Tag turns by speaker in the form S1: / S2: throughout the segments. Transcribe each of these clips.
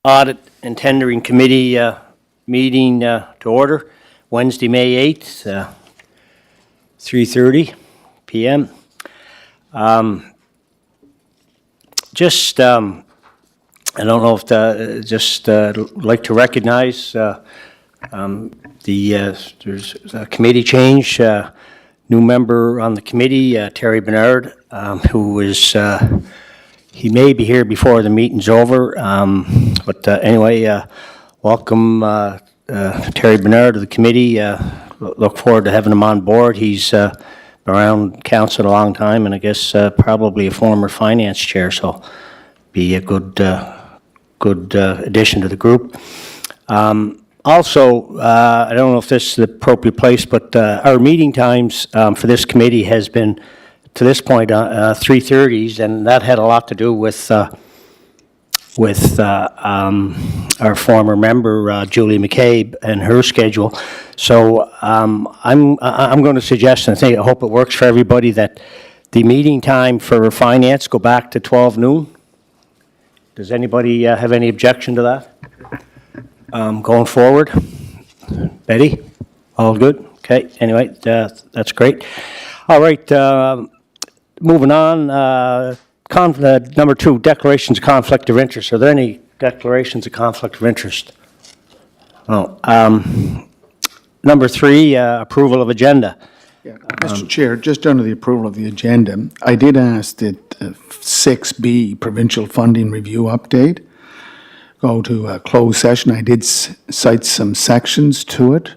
S1: Audit and Tendering Committee meeting to order, Wednesday, May 8th, 3:30 p.m. I don't know if like to recognize there's a committee change, new member on the committee, Terry Bernard, who is he may be here before the meeting's over, but anyway, welcome Terry Bernard to the committee. Look forward to having him on board. He's been around council a long time, and I guess probably a former finance chair, so be a good addition to the group. Also, I don't know if this is the appropriate place, but our meeting times for this committee has been, to this point, 3:30s, and that had a lot to do with our former member Julie McCabe and her schedule. So I'm going to suggest, and I hope it works for everybody, that the meeting time for finance go back to 12 noon. Does anybody have any objection to that? Going forward, Betty, all good? Okay. Anyway, that's great. All right. Moving on. Number 2, declarations of conflict of interest. Are there any declarations of conflict of interest? No. Number 3, approval of agenda.
S2: Yeah, Mr. Chair, just under the approval of the agenda, I did ask that 6B, provincial funding review update, go to a closed session. I did cite some sections to it,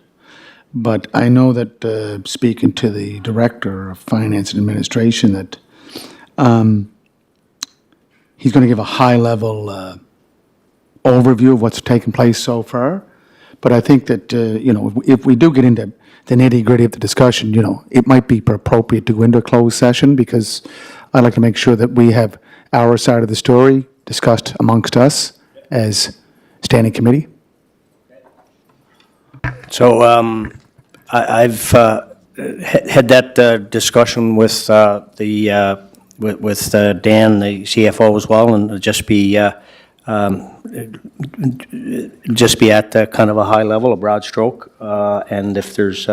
S2: but I know that speaking to the Director of Finance and Administration, that he's going to give a high-level overview of what's taken place so far. But I think that, if we do get into the nitty-gritty of the discussion, it might be appropriate to go into a closed session, because I'd like to make sure that we have our side of the story discussed amongst us as standing committee. So
S1: I've had that discussion with Dan, the CFO, as well, and just be at kind of a high level, a broad stroke, and if there's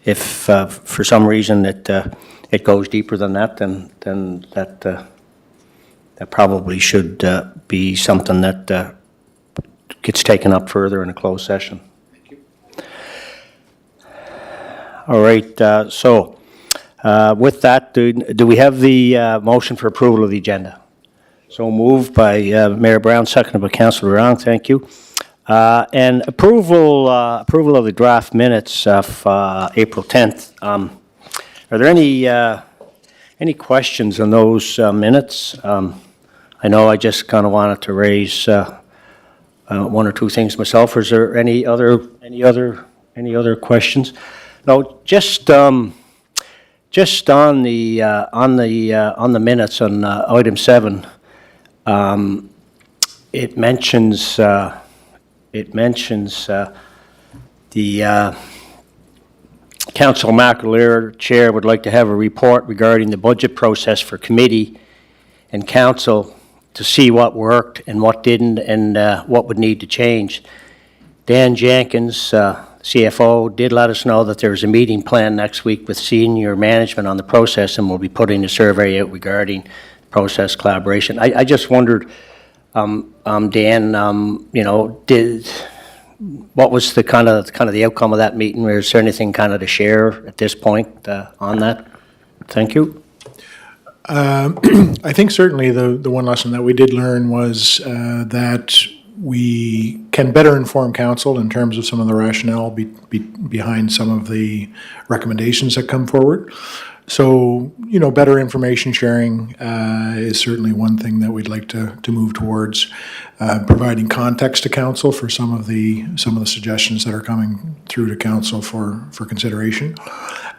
S1: if for some reason it goes deeper than that, then that probably should be something that gets taken up further in a closed session. Thank you. All right. So with that, do we have the motion for approval of the agenda? So moved by Mayor Brown, seconded by Councillor Brown. Thank you. And approval of the draft minutes of April 10th. Are there any questions on those minutes? I know I just kind of wanted to raise one or two things myself. Is there any other questions? No, just on the minutes on item 7. It mentions the Councillor McAleer, Chair, would like to have a report regarding the budget process for committee and council to see what worked and what didn't, and what would need to change. Dan Jenkins, CFO, did let us know that there's a meeting planned next week with senior management on the process, and we'll be putting a survey out regarding process collaboration. I just wondered, Dan, what was the kind of the outcome of that meeting? Is there anything kind of to share at this point on that? Thank you.
S3: I think certainly the one lesson that we did learn was that we can better inform council in terms of some of the rationale behind some of the recommendations that come forward. So, better information sharing is certainly one thing that we'd like to move towards, providing context to council for some of the suggestions that are coming through to council for consideration.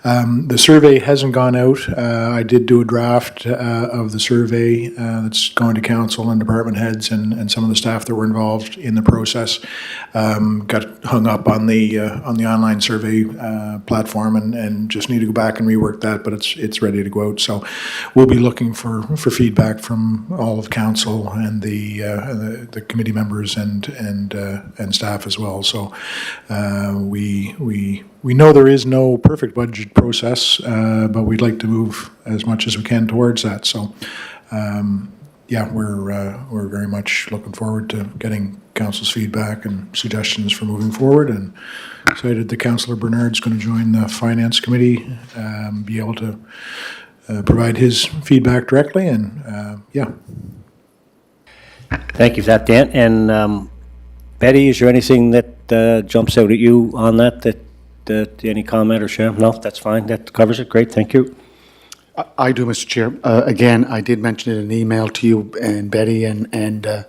S3: The survey hasn't gone out. I did do a draft of the survey that's going to council and department heads and some of the staff that were involved in the process. Got hung up on the online survey platform and just need to go back and rework that, but it's ready to go out. So we'll be looking for feedback from all of council and the committee members and staff as well. So we know there is no perfect budget process, but we'd like to move as much as we can towards that. So, yeah, we're very much looking forward to getting council's feedback and suggestions for moving forward, and excited that Councillor Bernard's going to join the Finance Committee, be able to provide his feedback directly, and yeah.
S1: Thank you for that, Dan. And Betty, is there anything that jumps out at you on that any comment or share? No, that's fine. That covers it. Great, thank you.
S2: I do, Mr. Chair. Again, I did mention it in an email to you and Betty and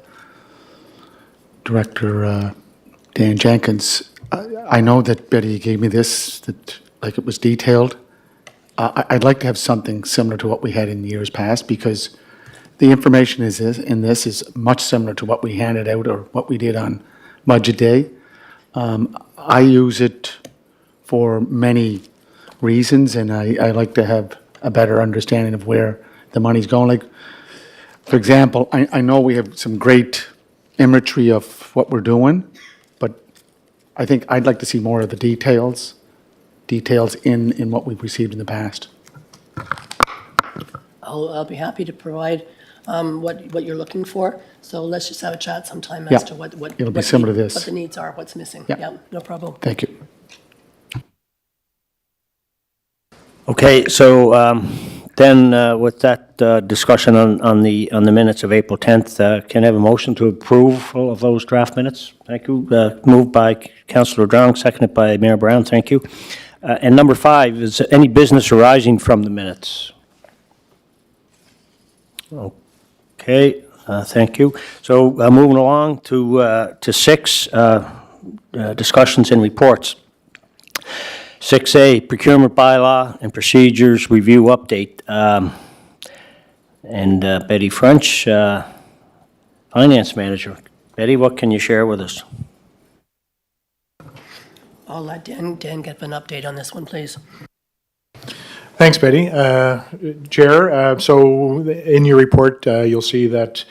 S2: Director Dan Jenkins. I know that Betty gave me this, that like it was detailed. I'd like to have something similar to what we had in years past, because the information in this is much similar to what we handed out or what we did on Budget Day. I use it for many reasons, and I like to have a better understanding of where the money's going. Like, for example, I know we have some great imagery of what we're doing, but I think I'd like to see more of the details in what we've received in the past.
S4: I'll be happy to provide what you're looking for. So let's just have a chat sometime
S2: Yeah.
S4: as to what
S2: It'll be similar to this.
S4: what the needs are, what's missing.
S2: Yeah.
S4: Yeah, no problem.
S2: Thank you.
S1: Okay, so then with that discussion on the minutes of April 10th, can I have a motion to approve all of those draft minutes? Thank you. Moved by Councillor Drowning, seconded by Mayor Brown. Thank you. And number 5, is any business arising from the minutes? Okay, thank you. So moving along to 6, discussions and reports. 6A, procurement bylaw and procedures review update. And Betty French, Finance Manager. Betty, what can you share with us?
S4: I'll let Dan get an update on this one, please.
S3: Thanks, Betty. Chair, so in your report, you'll see that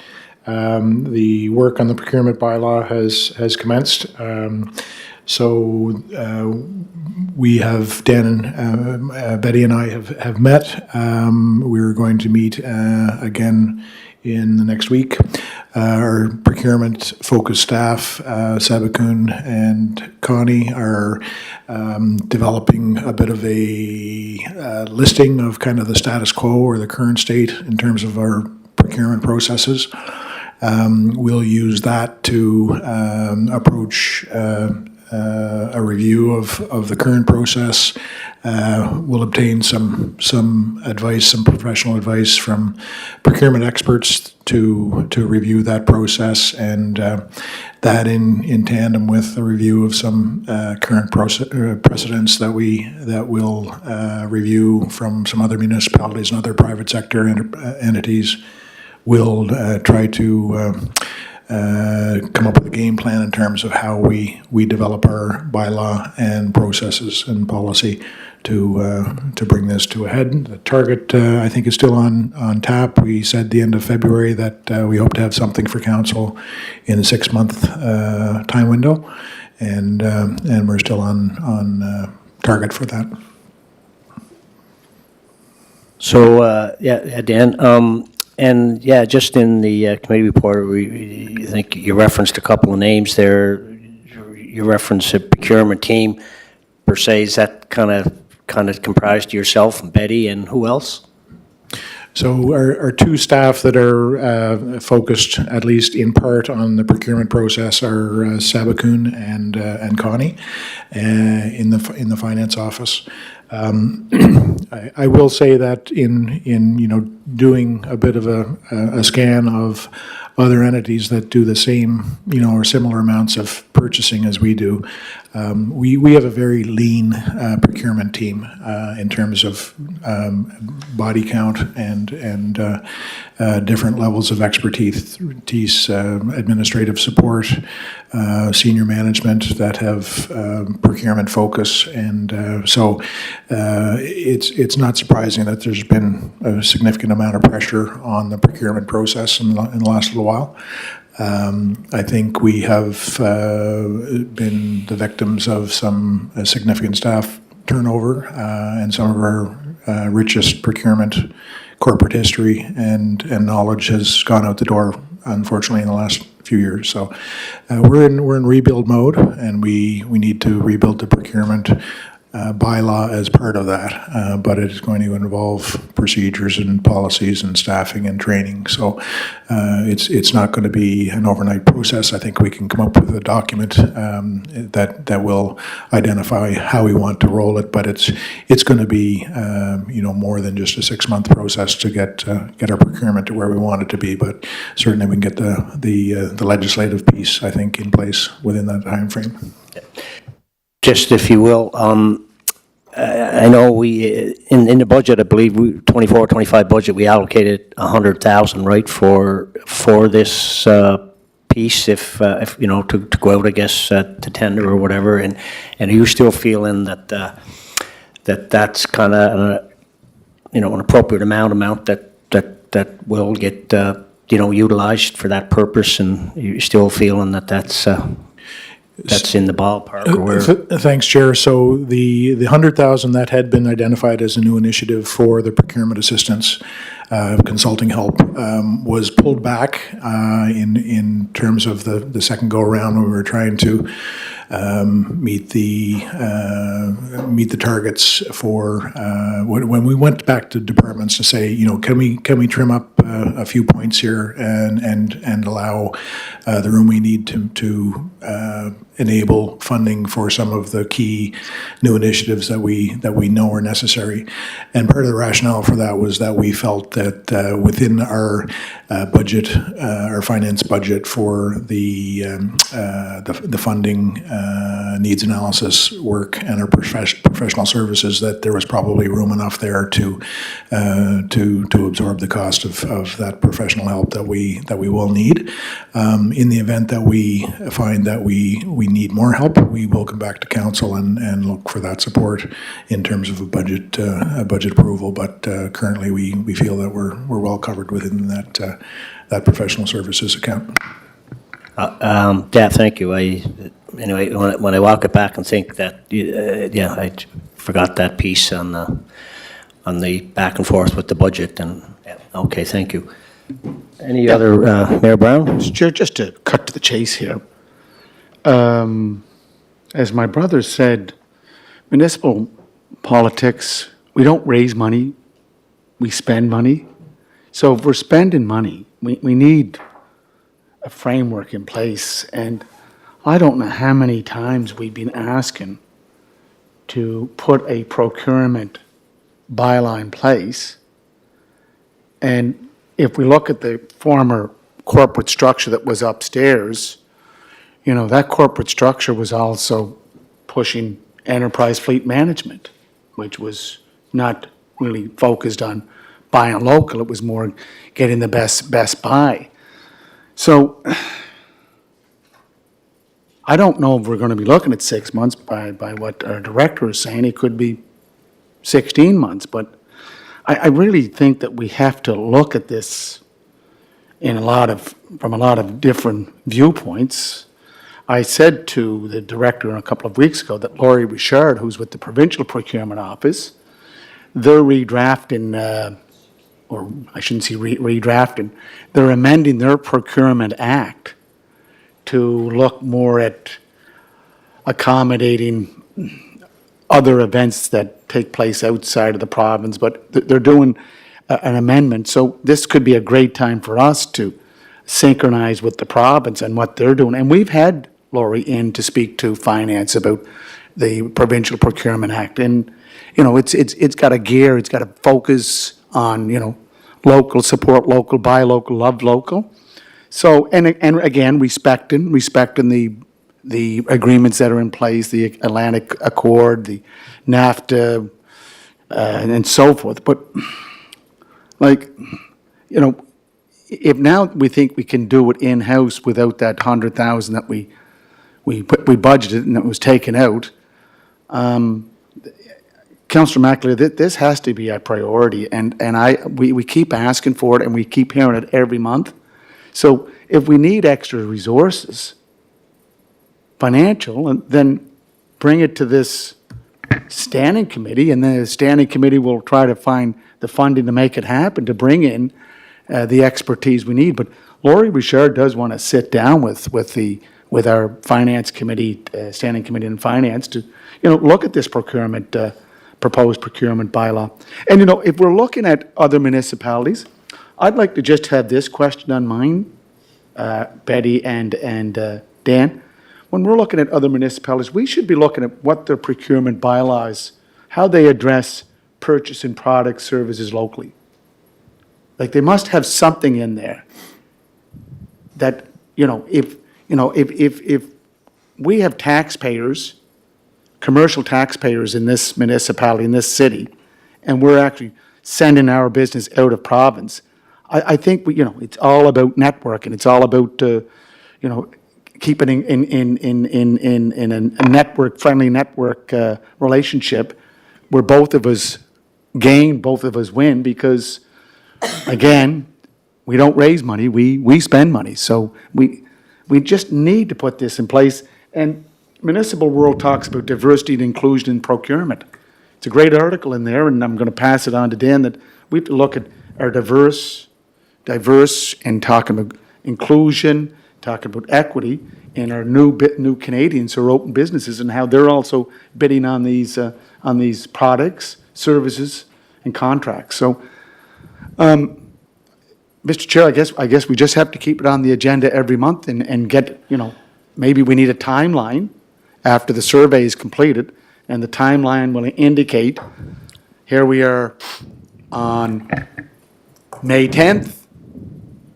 S3: the work on the procurement bylaw has commenced. So we have, Dan and Betty and I have met. We're going to meet again in the next week. Our procurement-focused staff, Sabakun and Connie, are developing a bit of a listing of kind of the status quo or the current state in terms of our procurement processes. We'll use that to approach a review of the current process. We'll obtain some advice, some professional advice from procurement experts to review that process, and that in tandem with a review of some current precedents that we'll review from some other municipalities and other private sector entities. We'll try to come up with a game plan in terms of how we develop our bylaw and processes and policy to bring this to a head. The target, I think, is still on tap. We said the end of February that we hope to have something for council in the 6-month time window, and we're still on target for that.
S1: So, yeah, Dan, and yeah, just in the committee report, I think you referenced a couple of names there. You referenced a procurement team per se. Is that kind of comprised yourself and Betty and who else?
S3: So our two staff that are focused, at least in part, on the procurement process are Sabakun and Connie in the finance office. I will say that in doing a bit of a scan of other entities that do the same, or similar amounts of purchasing as we do, we have a very lean procurement team in terms of body count and different levels of expertise, administrative support, senior management that have procurement focus, and so it's not surprising that there's been a significant amount of pressure on the procurement process in the last little while. I think we have been the victims of some significant staff turnover and some of our richest procurement corporate history and knowledge has gone out the door, unfortunately, in the last few years. So we're in rebuild mode, and we need to rebuild the procurement bylaw as part of that, but it is going to involve procedures and policies and staffing and training. So it's not going to be an overnight process. I think we can come up with a document that will identify how we want to roll it, but it's going to be more than just a 6-month process to get our procurement to where we want it to be. But certainly we can get the legislative piece, I think, in place within that time frame.
S1: Just if you will, I know we, in the budget, I believe, 24-25 budget, we allocated 100,000, right, for this piece, if to go out, I guess, to tender or whatever, and are you still feeling that that's kind of an appropriate amount that will get utilized for that purpose, and you're still feeling that's in the ballpark? Or where?
S3: Thanks, Chair. So the 100,000 that had been identified as a new initiative for the procurement assistance consulting help was pulled back in terms of the second go around when we were trying to meet the targets for when we went back to departments to say, can we trim up a few points here and allow the room we need to enable funding for some of the key new initiatives that we know are necessary. And part of the rationale for that was that we felt that within our budget, our finance budget for the funding needs analysis work and our professional services, that there was probably room enough there to absorb the cost of that professional help that we will need. In the event that we find that we need more help, we will come back to council and look for that support in terms of a budget approval. But currently, we feel that we're well covered within that professional services account.
S1: Yeah, thank you. Anyway, when I walk it back and think that, I forgot that piece on the back and forth with the budget. And okay, thank you. Any other, Mayor Brown?
S2: Mr. Chair, just to cut to the chase here. As my brother said, municipal politics, we don't raise money, we spend money. So if we're spending money, we need a framework in place. And I don't know how many times we've been asking to put a procurement bylaw in place. And if we look at the former corporate structure that was upstairs, that corporate structure was also pushing enterprise fleet management, which was not really focused on buying local. It was more getting the best buy. So I don't know if we're going to be looking at 6 months by what our director is saying. It could be 16 months, but I really think that we have to look at this from a lot of different viewpoints. I said to the director a couple of weeks ago that Laurie Richard, who's with the Provincial Procurement Office, they're redrafting, or I shouldn't say redrafting, they're amending their Procurement Act to look more at accommodating other events that take place outside of the province, but they're doing an amendment. So this could be a great time for us to synchronize with the province and what they're doing. And we've had Laurie in to speak to finance about the Provincial Procurement Act. And it's got a gear, it's got a focus on, local, support local, buy local, love local. So, and again, respecting the agreements that are in place, the Atlantic Accord, the NAFTA, and so forth. But, if now we think we can do it in-house without that 100,000 that we budgeted and that was taken out, Councillor McAleer, this has to be a priority, and we keep asking for it, and we keep hearing it every month. So if we need extra resources, financial, and then bring it to this standing committee, and then the standing committee will try to find the funding to make it happen, to bring in the expertise we need. But Laurie Richard does want to sit down with our finance committee, standing committee in finance, to look at this proposed procurement bylaw. And if we're looking at other municipalities, I'd like to just have this question on mine, Betty and Dan. When we're looking at other municipalities, we should be looking at what their procurement bylaws, how they address purchasing products, services locally. Like, they must have something in there that, if we have taxpayers, commercial taxpayers in this municipality, in this city, and we're actually sending our business out of province, I think it's all about networking. It's all about keeping in a friendly network relationship where both of us gain, both of us win, because again, we don't raise money, we spend money. So we just need to put this in place. And Municipal World talks about diversity and inclusion in procurement. It's a great article in there, and I'm going to pass it on to Dan, that we have to look at our diverse and talking about inclusion, talking about equity in our new Canadians who are open businesses, and how they're also bidding on these products, services, and contracts. So, Mr. Chair, I guess we just have to keep it on the agenda every month and get, maybe we need a timeline after the survey is completed, and the timeline will indicate, here we are on May 10th,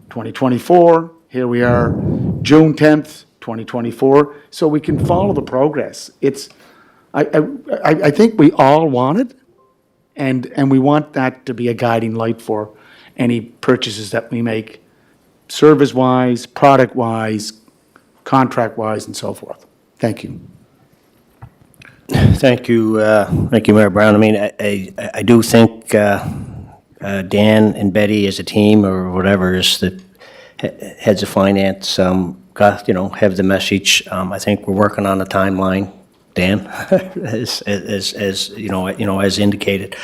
S2: 2024, here we are June 10th, 2024, so we can follow the progress. I think we all want it, and we want that to be a guiding light for any purchases that we make, service-wise, product-wise, contract-wise, and so forth. Thank you.
S1: Thank you, Mayor Brown. I mean, I do think Dan and Betty as a team, or whatever, is the heads of finance, have the message. I think we're working on a timeline, Dan, as indicated.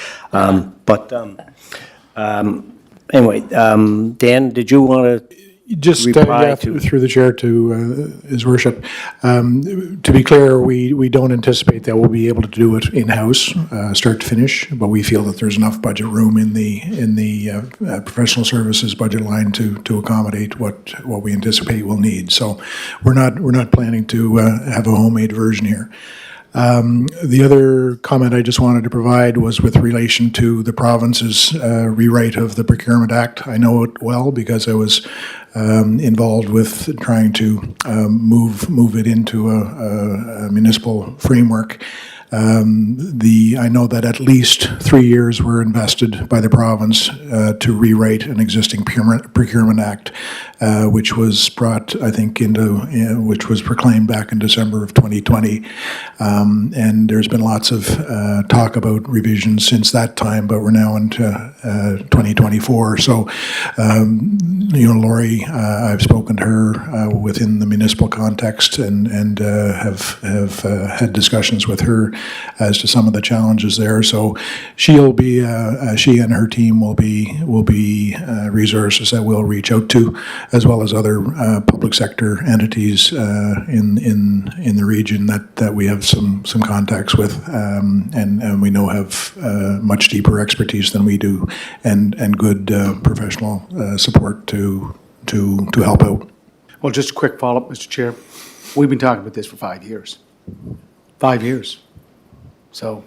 S1: Anyway, Dan, did you want to?
S3: Just through the chair to His Worship. To be clear, we don't anticipate that we'll be able to do it in-house, start to finish, but we feel that there's enough budget room in the professional services budget line to accommodate what we anticipate we'll need. So we're not planning to have a homemade version here. The other comment I just wanted to provide was with relation to the province's rewrite of the Procurement Act. I know it well because I was involved with trying to move it into a municipal framework. I know that at least 3 years were invested by the province to rewrite an existing procurement act, which was brought, I think, which was proclaimed back in December of 2020. And there's been lots of talk about revisions since that time, but we're now into 2024. So, Laurie, I've spoken to her within the municipal context and have had discussions with her as to some of the challenges there. So she and her team will be resources that we'll reach out to, as well as other public sector entities in the region that we have some contacts with, and we know have much deeper expertise than we do, and good professional support to help out.
S2: Well, just a quick follow-up, Mr. Chair. We've been talking about this for 5 years. 5 years. So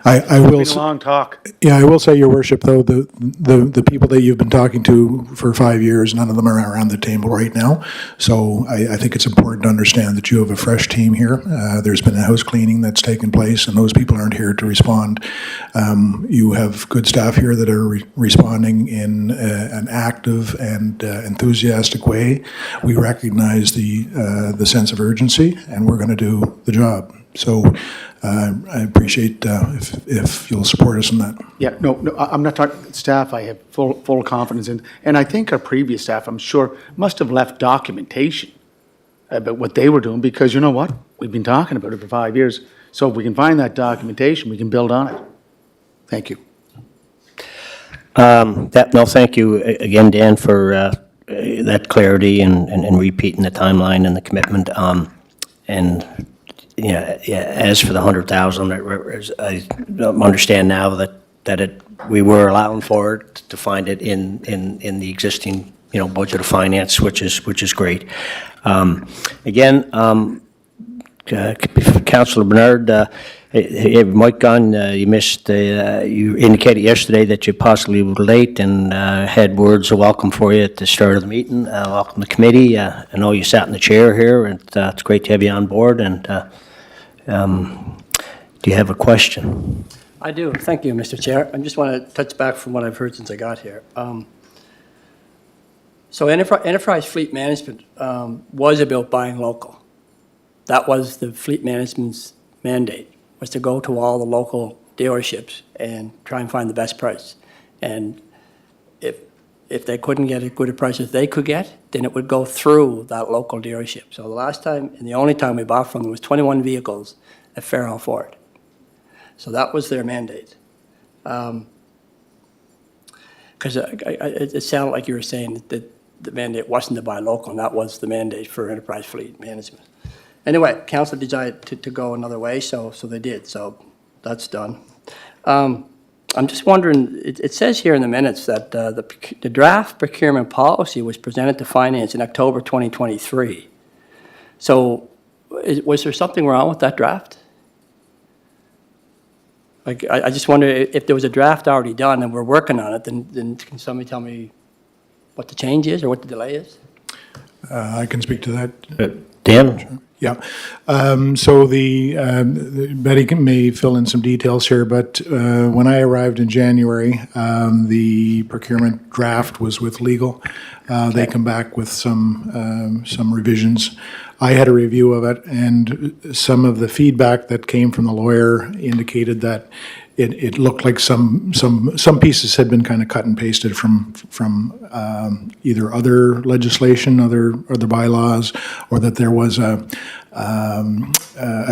S3: I will.
S2: It's been a long talk.
S3: Yeah, I will say, Your Worship, though, the people that you've been talking to for 5 years, none of them are around the table right now. So I think it's important to understand that you have a fresh team here. There's been a house cleaning that's taken place, and those people aren't here to respond. You have good staff here that are responding in an active and enthusiastic way. We recognize the sense of urgency, and we're going to do the job. So I appreciate if you'll support us in that.
S2: Yeah, no, I'm not talking staff. I have full confidence in, and I think our previous staff, I'm sure, must have left documentation about what they were doing, because you know what? We've been talking about it for 5 years. So if we can find that documentation, we can build on it. Thank you.
S1: No, thank you again, Dan, for that clarity and repeating the timeline and the commitment. And as for the 100,000, I understand now that we were allowing for it, to find it in the existing budget of finance, which is great. Again, Councillor Bernard, hey, Mike Gunn, you missed. You indicated yesterday that you possibly were late, and had words of welcome for you at the start of the meeting. Welcome to the committee. I know you sat in the chair here, and it's great to have you on board. And do you have a question?
S5: I do. Thank you, Mr. Chair. I just want to touch back from what I've heard since I got here. So enterprise fleet management was about buying local. That was the fleet management's mandate, was to go to all the local dealerships and try and find the best price. And if they couldn't get as good a price as they could get, then it would go through that local dealership. So the last time, and the only time we bought from them, was 21 vehicles at Farrell Ford. So that was their mandate. Because it sounded like you were saying that the mandate wasn't to buy local, and that was the mandate for enterprise fleet management. Anyway, council decided to go another way, so they did. So that's done. I'm just wondering, it says here in the minutes that the draft procurement policy was presented to finance in October 2023. So was there something wrong with that draft? Like, I just wonder if there was a draft already done and we're working on it, then can somebody tell me what the change is or what the delay is?
S3: I can speak to that.
S1: Dan?
S3: Yeah. So Betty may fill in some details here, but when I arrived in January, the procurement draft was with legal. They come back with some revisions. I had a review of it, and some of the feedback that came from the lawyer indicated that it looked like some pieces had been kind of cut and pasted from either other legislation, other bylaws, or that there was a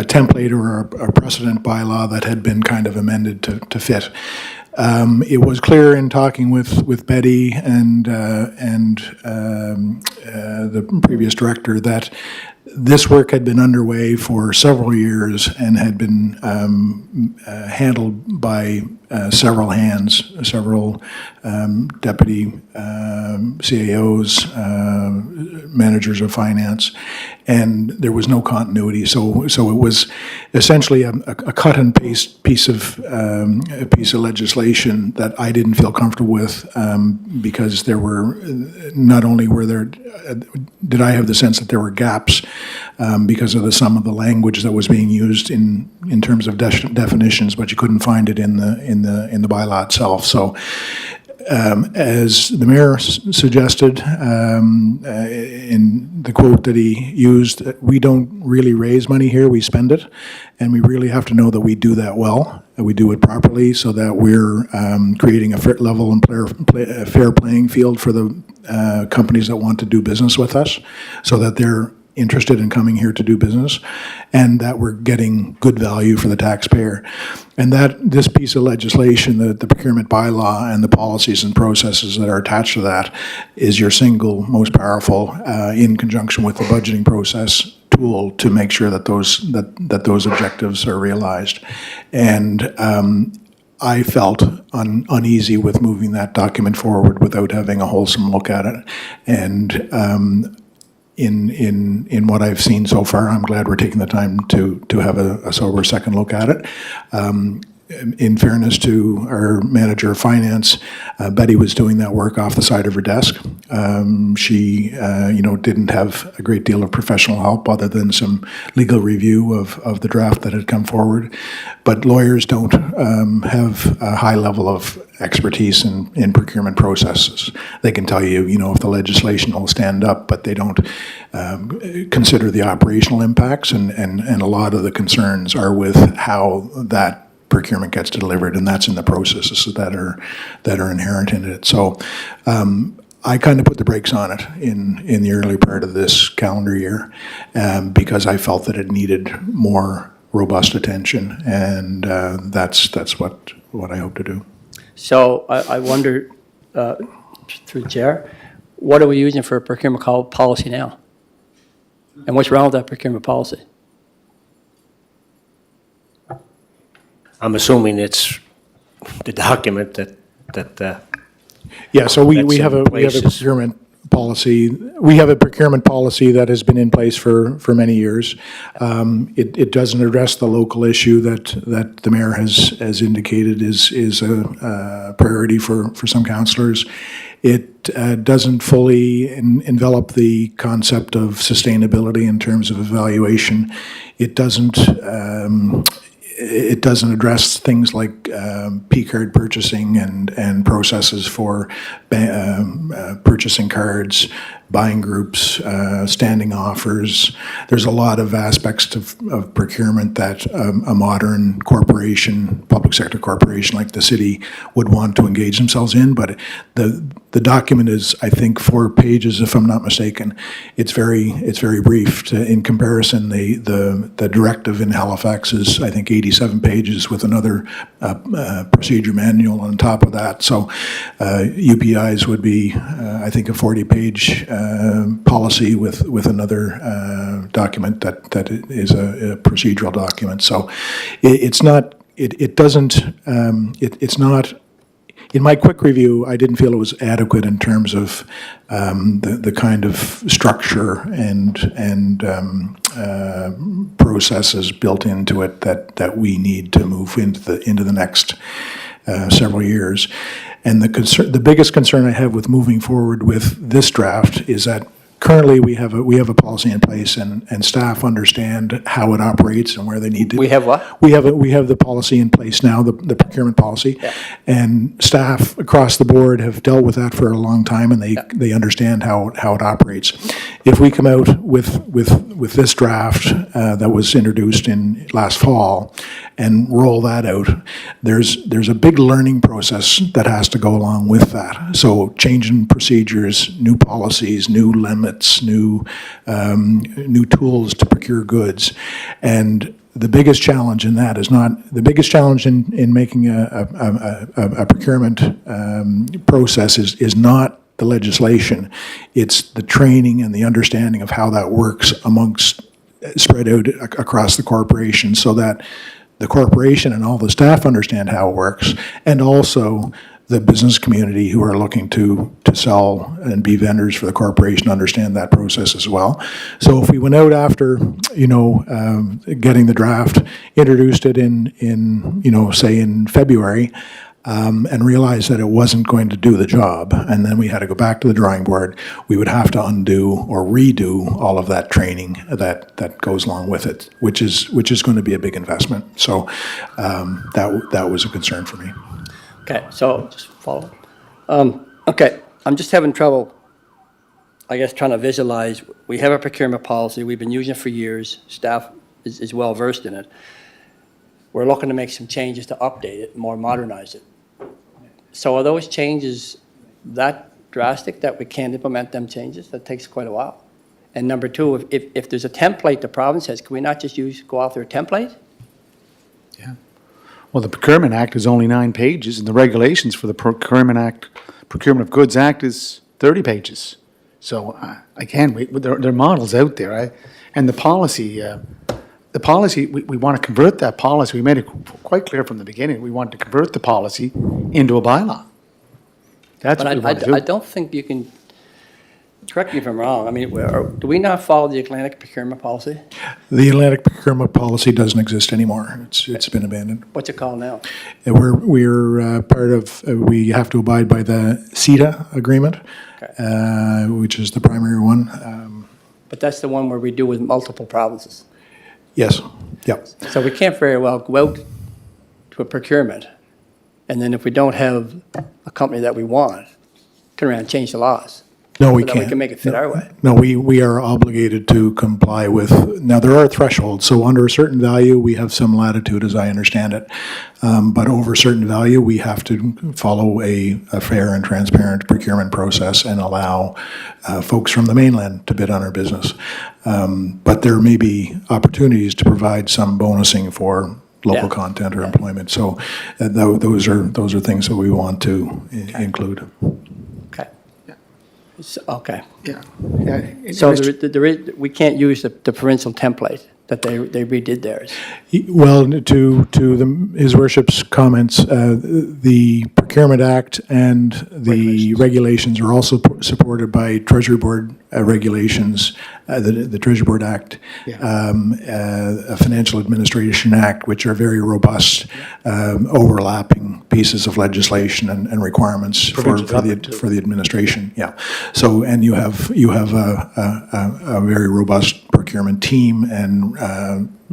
S3: template or a precedent bylaw that had been kind of amended to fit. It was clear in talking with Betty and the previous director that this work had been underway for several years and had been handled by several hands, several deputy CAOs, managers of finance, and there was no continuity. So it was essentially a cut and paste piece of legislation that I didn't feel comfortable with, because there were not only did I have the sense that there were gaps because of some of the language that was being used in terms of definitions, but you couldn't find it in the bylaw itself. So, as the mayor suggested in the quote that he used, we don't really raise money here, we spend it, and we really have to know that we do that well, that we do it properly, so that we're creating a fair level and fair playing field for the companies that want to do business with us, so that they're interested in coming here to do business, and that we're getting good value for the taxpayer. And that this piece of legislation, the procurement bylaw and the policies and processes that are attached to that, is your single most powerful, in conjunction with the budgeting process, tool to make sure that those objectives are realized. And I felt uneasy with moving that document forward without having a wholesome look at it. And in what I've seen so far, I'm glad we're taking the time to have a sober second look at it. in fairness to our manager of finance, Betty was doing that work off the side of her desk. She, didn't have a great deal of professional help other than some legal review of the draft that had come forward. But lawyers don't have a high level of expertise in procurement processes. They can tell you, if the legislation will stand up, but they don't consider the operational impacts, and a lot of the concerns are with how that procurement gets delivered, and that's in the processes that are inherent in it. So I kind of put the brakes on it in the early part of this calendar year because I felt that it needed more robust attention, and that's what I hope to do.
S5: So I wonder, through the chair, what are we using for a procurement policy now? And what's wrong with that procurement policy?
S1: I'm assuming it's the document that
S3: Yeah, so we
S1: That's
S3: have
S1: in
S3: a
S1: places.
S3: procurement policy. We have a procurement policy that has been in place for many years. It doesn't address the local issue that the mayor has indicated is a priority for some councillors. It doesn't fully envelop the concept of sustainability in terms of evaluation. It doesn't address things like P-card purchasing and processes for purchasing cards, buying groups, standing offers. There's a lot of aspects of procurement that a modern corporation, public sector corporation like the city would want to engage themselves in, but the document is, I think, 4 pages, if I'm not mistaken. It's very brief. In comparison, the directive in Halifax is, I think, 87 pages with another procedure manual on top of that. So UPIs would be, I think, a 40-page policy with another document that is a procedural document. So it's not. It doesn't. It's not. In my quick review, I didn't feel it was adequate in terms of the kind of structure and processes built into it that we need to move into the next several years. And the biggest concern I have with moving forward with this draft is that currently we have a policy in place, and staff understand how it operates and where they need to.
S5: We have what?
S3: We have the policy in place now, the procurement policy,
S5: Yeah.
S3: and staff across the board have dealt with that for a long time, and they understand how it operates. If we come out with this draft that was introduced in last fall and roll that out, there's a big learning process that has to go along with that. So changing procedures, new policies, new limits, new tools to procure goods. And the biggest challenge in that is not, the biggest challenge in making a procurement process is not the legislation. It's the training and the understanding of how that works spread out across the corporation, so that the corporation and all the staff understand how it works, and also the business community who are looking to sell and be vendors for the corporation understand that process as well. So if we went out after, getting the draft, introduced it in say in February, and realized that it wasn't going to do the job, and then we had to go back to the drawing board, we would have to undo or redo all of that training that goes along with it, which is going to be a big investment. So that was a concern for me.
S5: Okay, so just follow. Okay, I'm just having trouble, I guess, trying to visualize. We have a procurement policy. We've been using it for years. Staff is well versed in it. We're looking to make some changes to update it, more modernize it. So are those changes that drastic that we can't implement them changes? That takes quite a while. And number two, if there's a template the province has, can we not just go off their template?
S2: Yeah. Well, the Procurement Act is only 9 pages, and the regulations for the Procurement of Goods Act is 30 pages. So again, there are models out there, and the policy, we want to convert that policy. We made it quite clear from the beginning. We want to convert the policy into a bylaw. That's what we want to do.
S5: I don't think you can, Correct me if I'm wrong, I mean, do we not follow the Atlantic procurement policy?
S3: The Atlantic procurement policy doesn't exist anymore. It's been abandoned.
S5: What's it called now?
S3: And we're part of, we have to abide by the CETA agreement, which is the primary one.
S5: But that's the one where we do with multiple provinces.
S3: Yes, yep.
S5: So we can't very well go out to a procurement, and then if we don't have a company that we want, turn around and change the laws.
S3: No, we
S5: So that
S3: can't.
S5: we can make it fit our way.
S3: No, we are obligated to comply with, now, there are thresholds, so under a certain value, we have some latitude, as I understand it. But over a certain value, we have to follow a fair and transparent procurement process and allow folks from the mainland to bid on our business. But there may be opportunities to provide some bonusing for local
S5: Yeah.
S3: content or employment. So those are things that we want to include.
S5: Okay. Okay.
S2: Yeah.
S5: So there is, we can't use the provincial template that they redid theirs.
S3: Well, to His Worship's comments, the Procurement Act and the regulations are also supported by Treasury Board regulations, the Treasury Board Act, a Financial Administration Act, which are very robust, overlapping pieces of legislation and requirements for the administration. Yeah. So, and you have a very robust procurement team and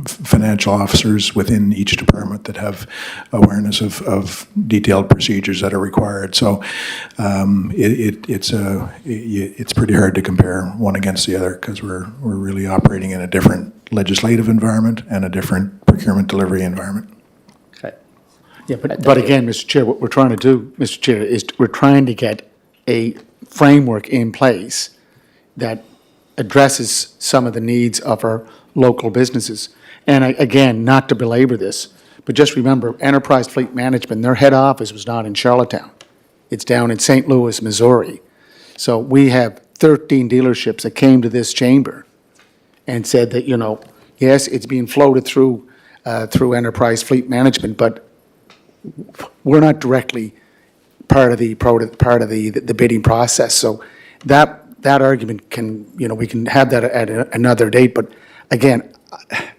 S3: financial officers within each department that have awareness of detailed procedures that are required. So it's pretty hard to compare one against the other because we're really operating in a different legislative environment and a different procurement delivery environment.
S5: Okay.
S2: Yeah, but again, Mr. Chair, what we're trying to do, Mr. Chair, is we're trying to get a framework in place that addresses some of the needs of our local businesses. And again, not to belabor this, but just remember, Enterprise Fleet Management, their head office was not in Charlottetown. It's down in St. Louis, Missouri. So we have 13 dealerships that came to this chamber and said that, yes, it's being floated through Enterprise Fleet Management, but we're not directly part of the bidding process. So that argument can, we can have that at another date. But again,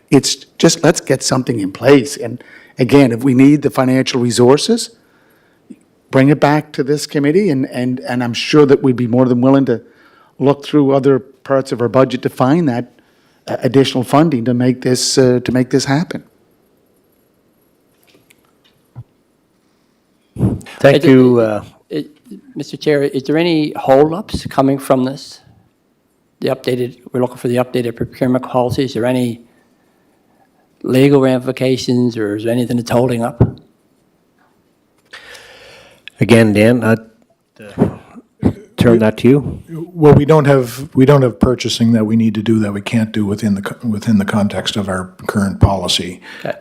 S2: it's just, let's get something in place. And again, if we need the financial resources, bring it back to this committee, and I'm sure that we'd be more than willing to look through other parts of our budget to find that additional funding to make this happen.
S1: Thank you.
S5: Mr. Chair, is there any holdups coming from this? We're looking for the updated procurement policy. Is there any legal ramifications, or is there anything that's holding up?
S1: Again, Dan, turn that to you.
S3: Well, we don't have purchasing that we need to do that we can't do within the context of our current policy.
S5: Okay.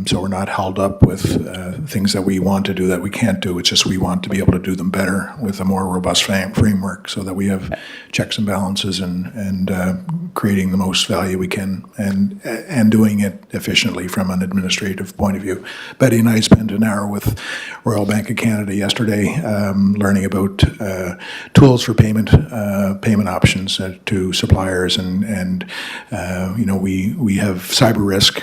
S3: So we're not held up with things that we want to do that we can't do. It's just we want to be able to do them better with a more robust framework so that we have checks and balances and creating the most value we can and doing it efficiently from an administrative point of view. Betty and I spent an hour with Royal Bank of Canada yesterday learning about tools for payment options to suppliers, and we have cyber risk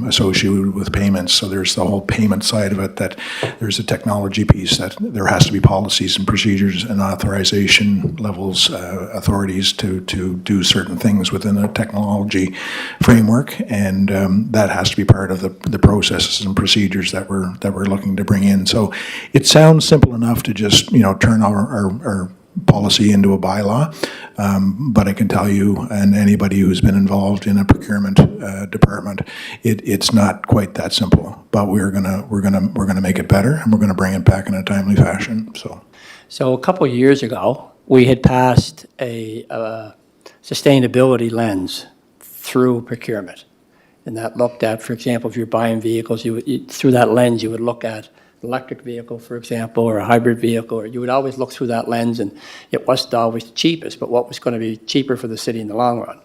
S3: associated with payments. So there's the whole payment side of it. That there's a technology piece that there has to be policies and procedures and authorization levels, authorities to do certain things within a technology framework, and that has to be part of the processes and procedures that we're looking to bring in. So it sounds simple enough to just turn our policy into a bylaw, but I can tell you, and anybody who's been involved in a procurement department, it's not quite that simple. But we're gonna make it better, and we're gonna bring it back in a timely fashion.
S5: So a couple of years ago, we had passed a sustainability lens through procurement, and that looked at, for example, if you're buying vehicles, through that lens you would look at electric vehicle, for example, or a hybrid vehicle, or you would always look through that lens, and it wasn't always the cheapest, but what was going to be cheaper for the city in the long run.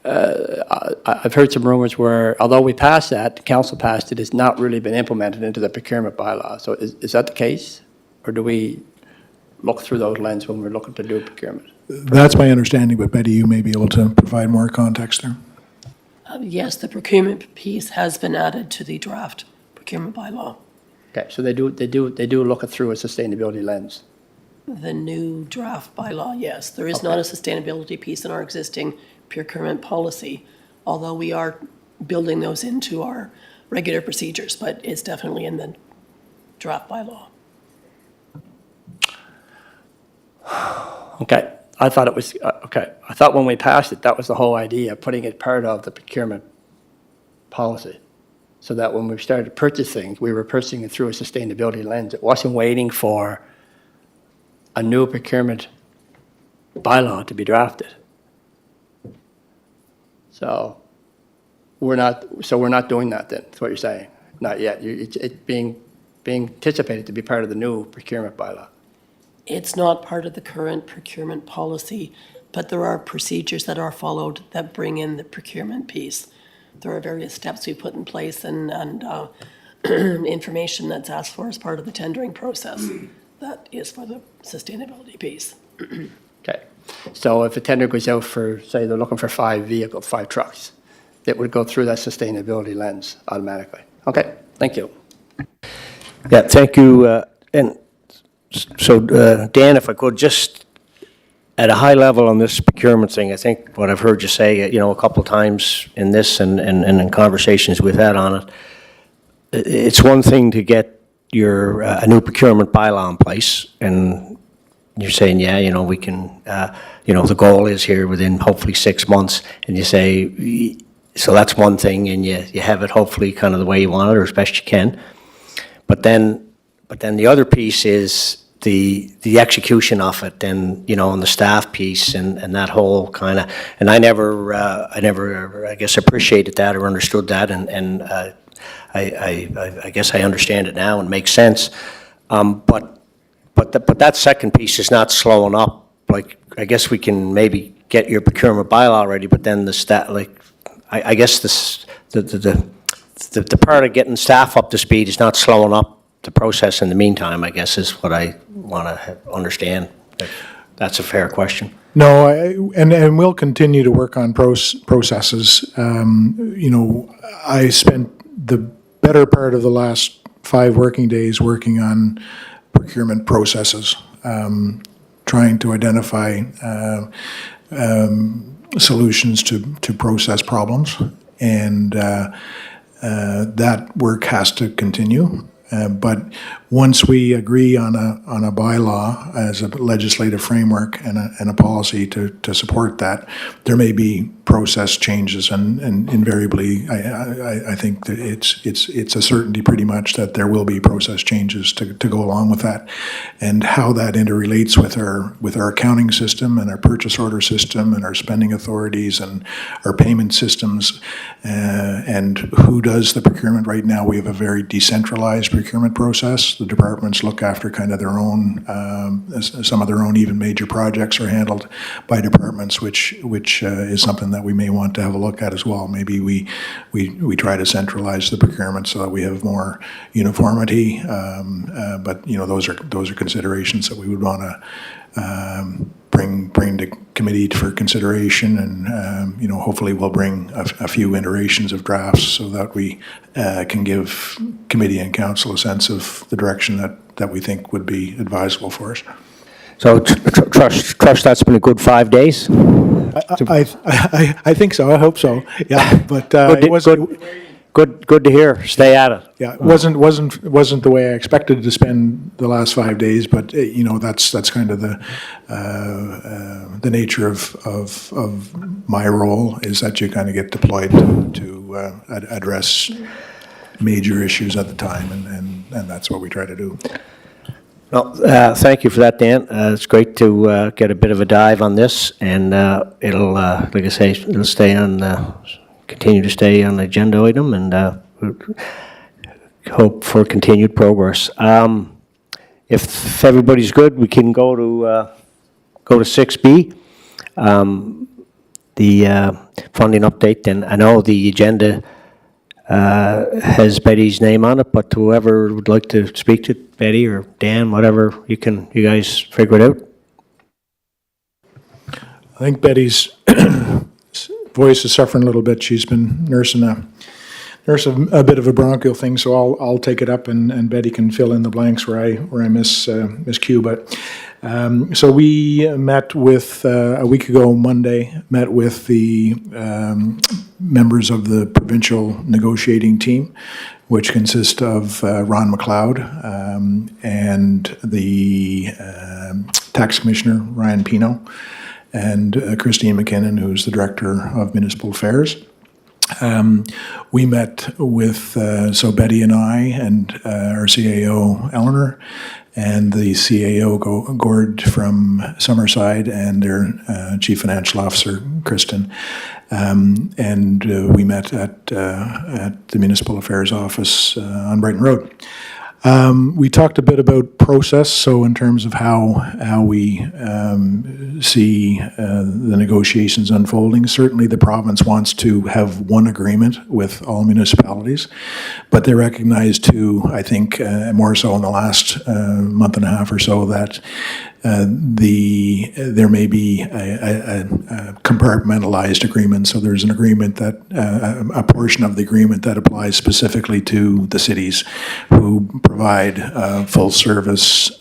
S5: I've heard some rumors where, although we passed that, the council passed it, it's not really been implemented into the procurement bylaw. So is that the case? Or do we? look through those lenses when we're looking to do procurement.
S3: That's my understanding, but Betty, you may be able to provide more context there.
S4: Yes, the procurement piece has been added to the draft procurement bylaw.
S5: Okay, so they do look it through a sustainability lens.
S4: The new draft bylaw, yes. There is not a sustainability piece in our existing procurement policy, although we are building those into our regular procedures, but it's definitely in the draft bylaw.
S5: Okay, I thought it was, okay, I thought when we passed it, that was the whole idea, putting it part of the procurement policy. So that when we started purchasing, we were purchasing it through a sustainability lens. It wasn't waiting for a new procurement bylaw to be drafted. So we're not doing that then, that's what you're saying? Not yet, it's being anticipated to be part of the new procurement bylaw.
S4: It's not part of the current procurement policy, but there are procedures that are followed that bring in the procurement piece. There are various steps we put in place and information that's asked for as part of the tendering process. That is for the sustainability piece.
S5: Okay, so if a tender goes out for, say, they're looking for 5 trucks, it would go through that sustainability lens automatically. Okay, thank you.
S1: Yeah, thank you. And so, Dan, if I could, just at a high level on this procurement thing, I think what I've heard you say, a couple of times in this and in conversations we've had on it, it's one thing to get your, a new procurement bylaw in place, and you're saying, yeah, we can, the goal is here within hopefully 6 months, and you say, so that's one thing, and you have it hopefully kind of the way you want it, or as best you can. But then the other piece is the execution of it, and and the staff piece, and that whole kind of. And I never, I guess, appreciated that or understood that, and I guess I understand it now and makes sense. But that second piece is not slowing up. Like, I guess we can maybe get your procurement bylaw ready, but then the stat, like, I guess the part of getting staff up to speed is not slowing up the process in the meantime, I guess, is what I want to understand. That's a fair question.
S3: No, and we'll continue to work on processes. I spent the better part of the last 5 working days working on procurement processes, trying to identify solutions to process problems, and that work has to continue. But once we agree on a bylaw as a legislative framework and a policy to support that, there may be process changes, and invariably, I think that it's a certainty pretty much that there will be process changes to go along with that, and how that interrelates with our accounting system and our purchase order system and our spending authorities and our payment systems, and who does the procurement. Right now, we have a very decentralized procurement process. The departments look after kind of their own, some of their own even major projects are handled by departments, which is something that we may want to have a look at as well. Maybe we try to centralize the procurement so that we have more uniformity. But those are considerations that we would want to bring to committee for consideration, and hopefully we'll bring a few iterations of drafts so that we can give committee and council a sense of the direction that we think would be advisable for us.
S1: So trust that's been a good 5 days?
S3: I think so. I hope so. Yeah, but it wasn't.
S1: Good to hear. Stay at it.
S3: Yeah, it wasn't the way I expected to spend the last 5 days, but that's kind of the nature of my role, is that you kind of get deployed to address major issues at the time, and that's what we try to do.
S1: Well, thank you for that, Dan. It's great to get a bit of a dive on this, and it'll, like I say, it'll stay on. Continue to stay on the agenda item, and hope for continued progress. If everybody's good, we can go to 6B, the funding update. And I know the agenda has Betty's name on it, but whoever would like to speak to Betty or Dan, whatever, you guys figure it out.
S3: I think Betty's voice is suffering a little bit. She's been nursing a bit of a bronchial thing, so I'll take it up, and Betty can fill in the blanks where I miscue. But so we met with a week ago Monday. Met with the members of the provincial negotiating team, which consists of Ron McLeod and the tax commissioner Ryan Pino, and Christine McKinnon, who's the Director of Municipal Affairs. We met with, so Betty and I, and our CAO, Eleanor, and the CAO, Gord from Summerside, and their Chief Financial Officer, Kristen. And we met at the Municipal Affairs Office on Brighton Road. We talked a bit about process, so in terms of how we see the negotiations unfolding. Certainly the province wants to have one agreement with all municipalities, but they recognize too, I think, more so in the last month and a half or so, that there may be a compartmentalized agreement. So there's an agreement that, a portion of the agreement that applies specifically to the cities who provide full service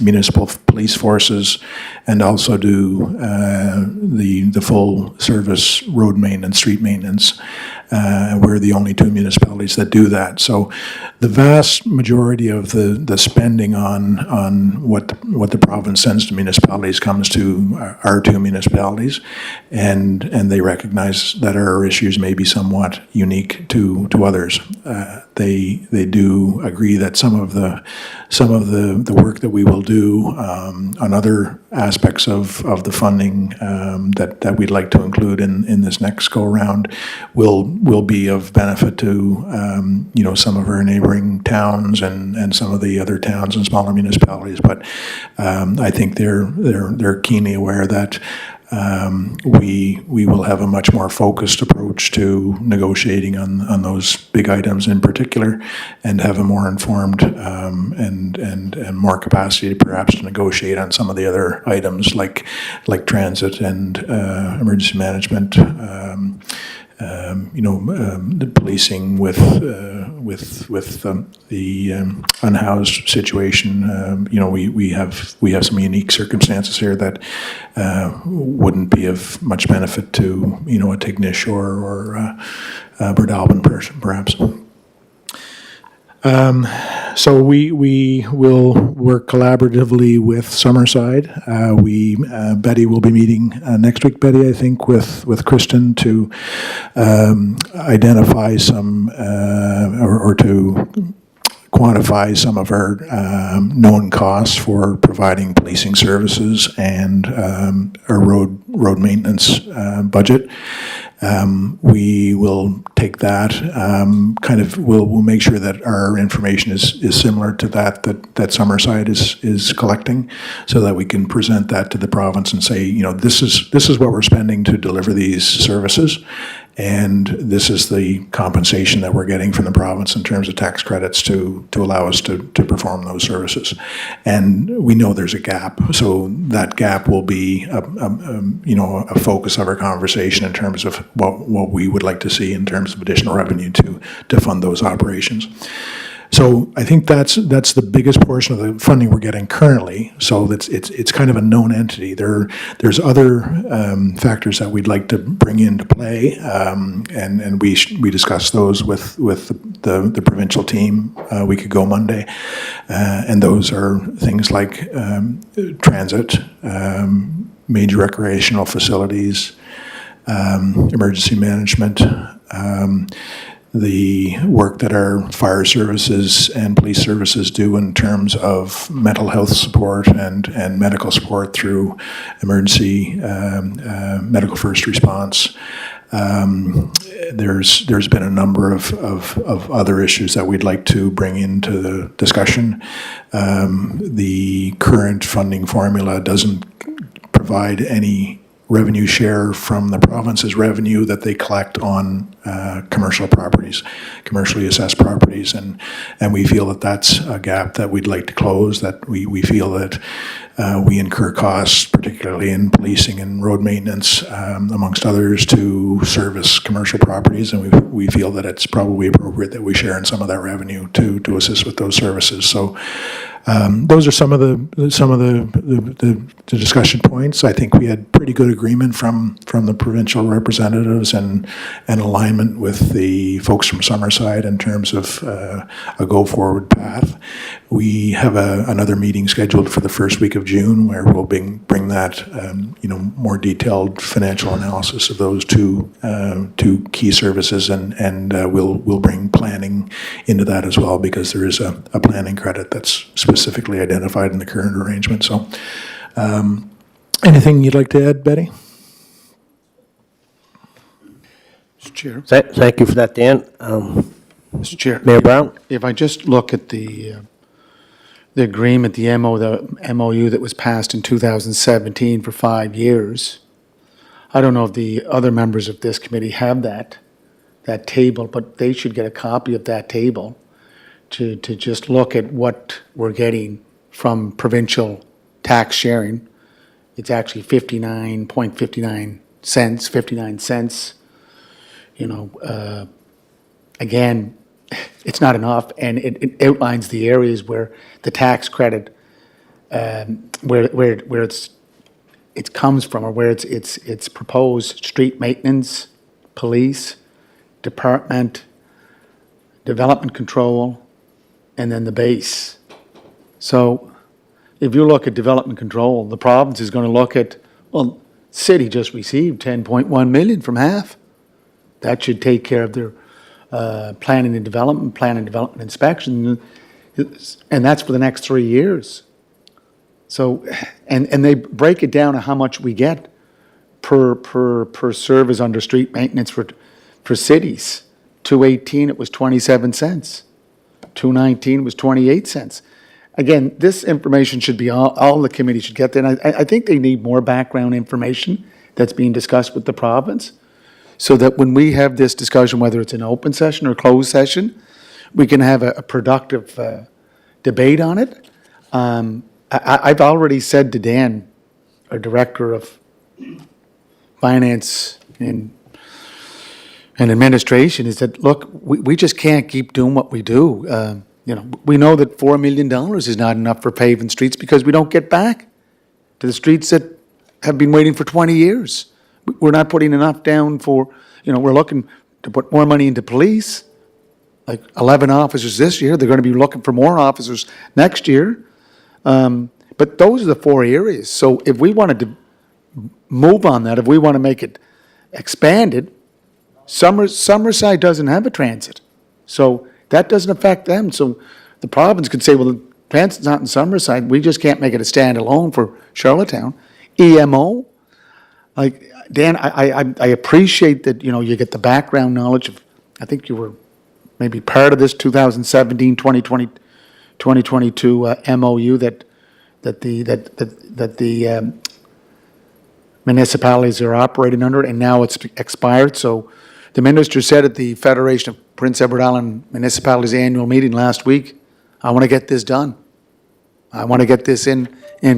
S3: municipal police forces, and also do the full service road maintenance, street maintenance. We're the only two municipalities that do that. So the vast majority of the spending on what the province sends to municipalities comes to our two municipalities, and they recognize that our issues may be somewhat unique to others. They do agree that some of the work that we will do on other aspects of the funding that we'd like to include in this next go around will be of benefit to some of our neighboring towns and some of the other towns and smaller municipalities. But I think they're keenly aware that we will have a much more focused approach to negotiating on those big items in particular, and have a more informed and more capacity perhaps to negotiate on some of the other items like transit and emergency management. The policing with the unhoused situation. We have some unique circumstances here that wouldn't be of much benefit to a Tignish or Breadalbin person, perhaps. So we will work collaboratively with Summerside. Betty will be meeting next week, Betty, I think, with Kristen to identify some or to quantify some of our known costs for providing policing services and our road maintenance budget. We will take that, we'll make sure that our information is similar to that Summerside is collecting, so that we can present that to the province and say, this is what we're spending to deliver these services, and this is the compensation that we're getting from the province in terms of tax credits to allow us to perform those services. And we know there's a gap, so that gap will be a focus of our conversation in terms of what we would like to see in terms of additional revenue to fund those operations. So I think that's the biggest portion of the funding we're getting currently. So it's kind of a known entity. There's other factors that we'd like to bring into play, and we discussed those with the provincial team a week ago Monday, and those are things like transit, major recreational facilities, emergency management. The work that our fire services and police services do in terms of mental health support and medical support through emergency medical first response. There's been a number of other issues that we'd like to bring into the discussion. The current funding formula doesn't provide any revenue share from the province's revenue that they collect on commercial properties, commercially assessed properties. And we feel that that's a gap that we'd like to close, that we feel that we incur costs, particularly in policing and road maintenance, amongst others, to service commercial properties. And we feel that it's probably appropriate that we share in some of that revenue to assist with those services. So those are some of the discussion points. I think we had pretty good agreement from the provincial representatives and alignment with the folks from Summerside in terms of a go-forward path. We have another meeting scheduled for the first week of June where we'll bring that more detailed financial analysis of those two key services, and we'll bring planning into that as well, because there is a planning credit that's specifically identified in the current arrangement. So anything you'd like to add, Betty?
S2: Mr. Chair.
S1: Thank you for that, Dan.
S2: Mr. Chair.
S1: Mayor Brown?
S2: If I just look at the agreement, the MOU that was passed in 2017 for 5 years, I don't know if the other members of this committee have that table, but they should get a copy of that table to just look at what we're getting from provincial tax sharing. It's actually 59.59 cents, 59 cents. Again, it's not enough, and it outlines the areas where the tax credit, where it comes from, or where it's proposed: street maintenance, police, department, development control, and then the base. So if you look at development control, the province is going to look at, well, city just received 10.1 million from half. That should take care of their planning and development inspection, and that's for the next 3 years. So, and they break it down to how much we get per service under street maintenance for cities. 218 it was 27 cents. 219 was 28 cents. Again, this information should be all the committee should get. And I think they need more background information that's being discussed with the province, so that when we have this discussion, whether it's an open session or closed session, we can have a productive debate on it. I've already said to Dan, our Director of Finance and Administration, is that, look, we just can't keep doing what we do. We know that $4 million is not enough for paving streets because we don't get back to the streets that have been waiting for 20 years. We're not putting enough down for, we're looking to put more money into police, like 11 officers this year. They're going to be looking for more officers next year. But those are the 4 areas. So if we wanted to move on that, if we want to make it expanded, Summerside doesn't have a transit. So that doesn't affect them. So the province could say, well, the transit's not in Summerside. We just can't make it a standalone for Charlottetown. EMO, like, Dan, I appreciate that, you get the background knowledge of, I think you were maybe part of this 2017, 2020, 2022 MOU that the municipalities are operating under, and now it's expired. So the minister said at the Federation of Prince Edward Island Municipalities annual meeting last week, I want to get this done. I want to get this in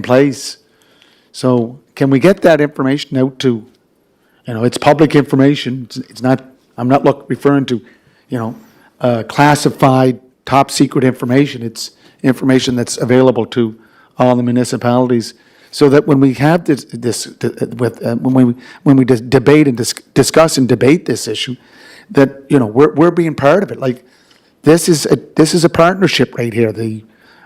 S2: place. So can we get that information out to, it's public information. It's not, I'm not referring to, classified, top secret information. It's information that's available to all the municipalities, so that when we have when we debate and discuss and debate this issue, that we're being part of it. Like, this is a partnership right here. The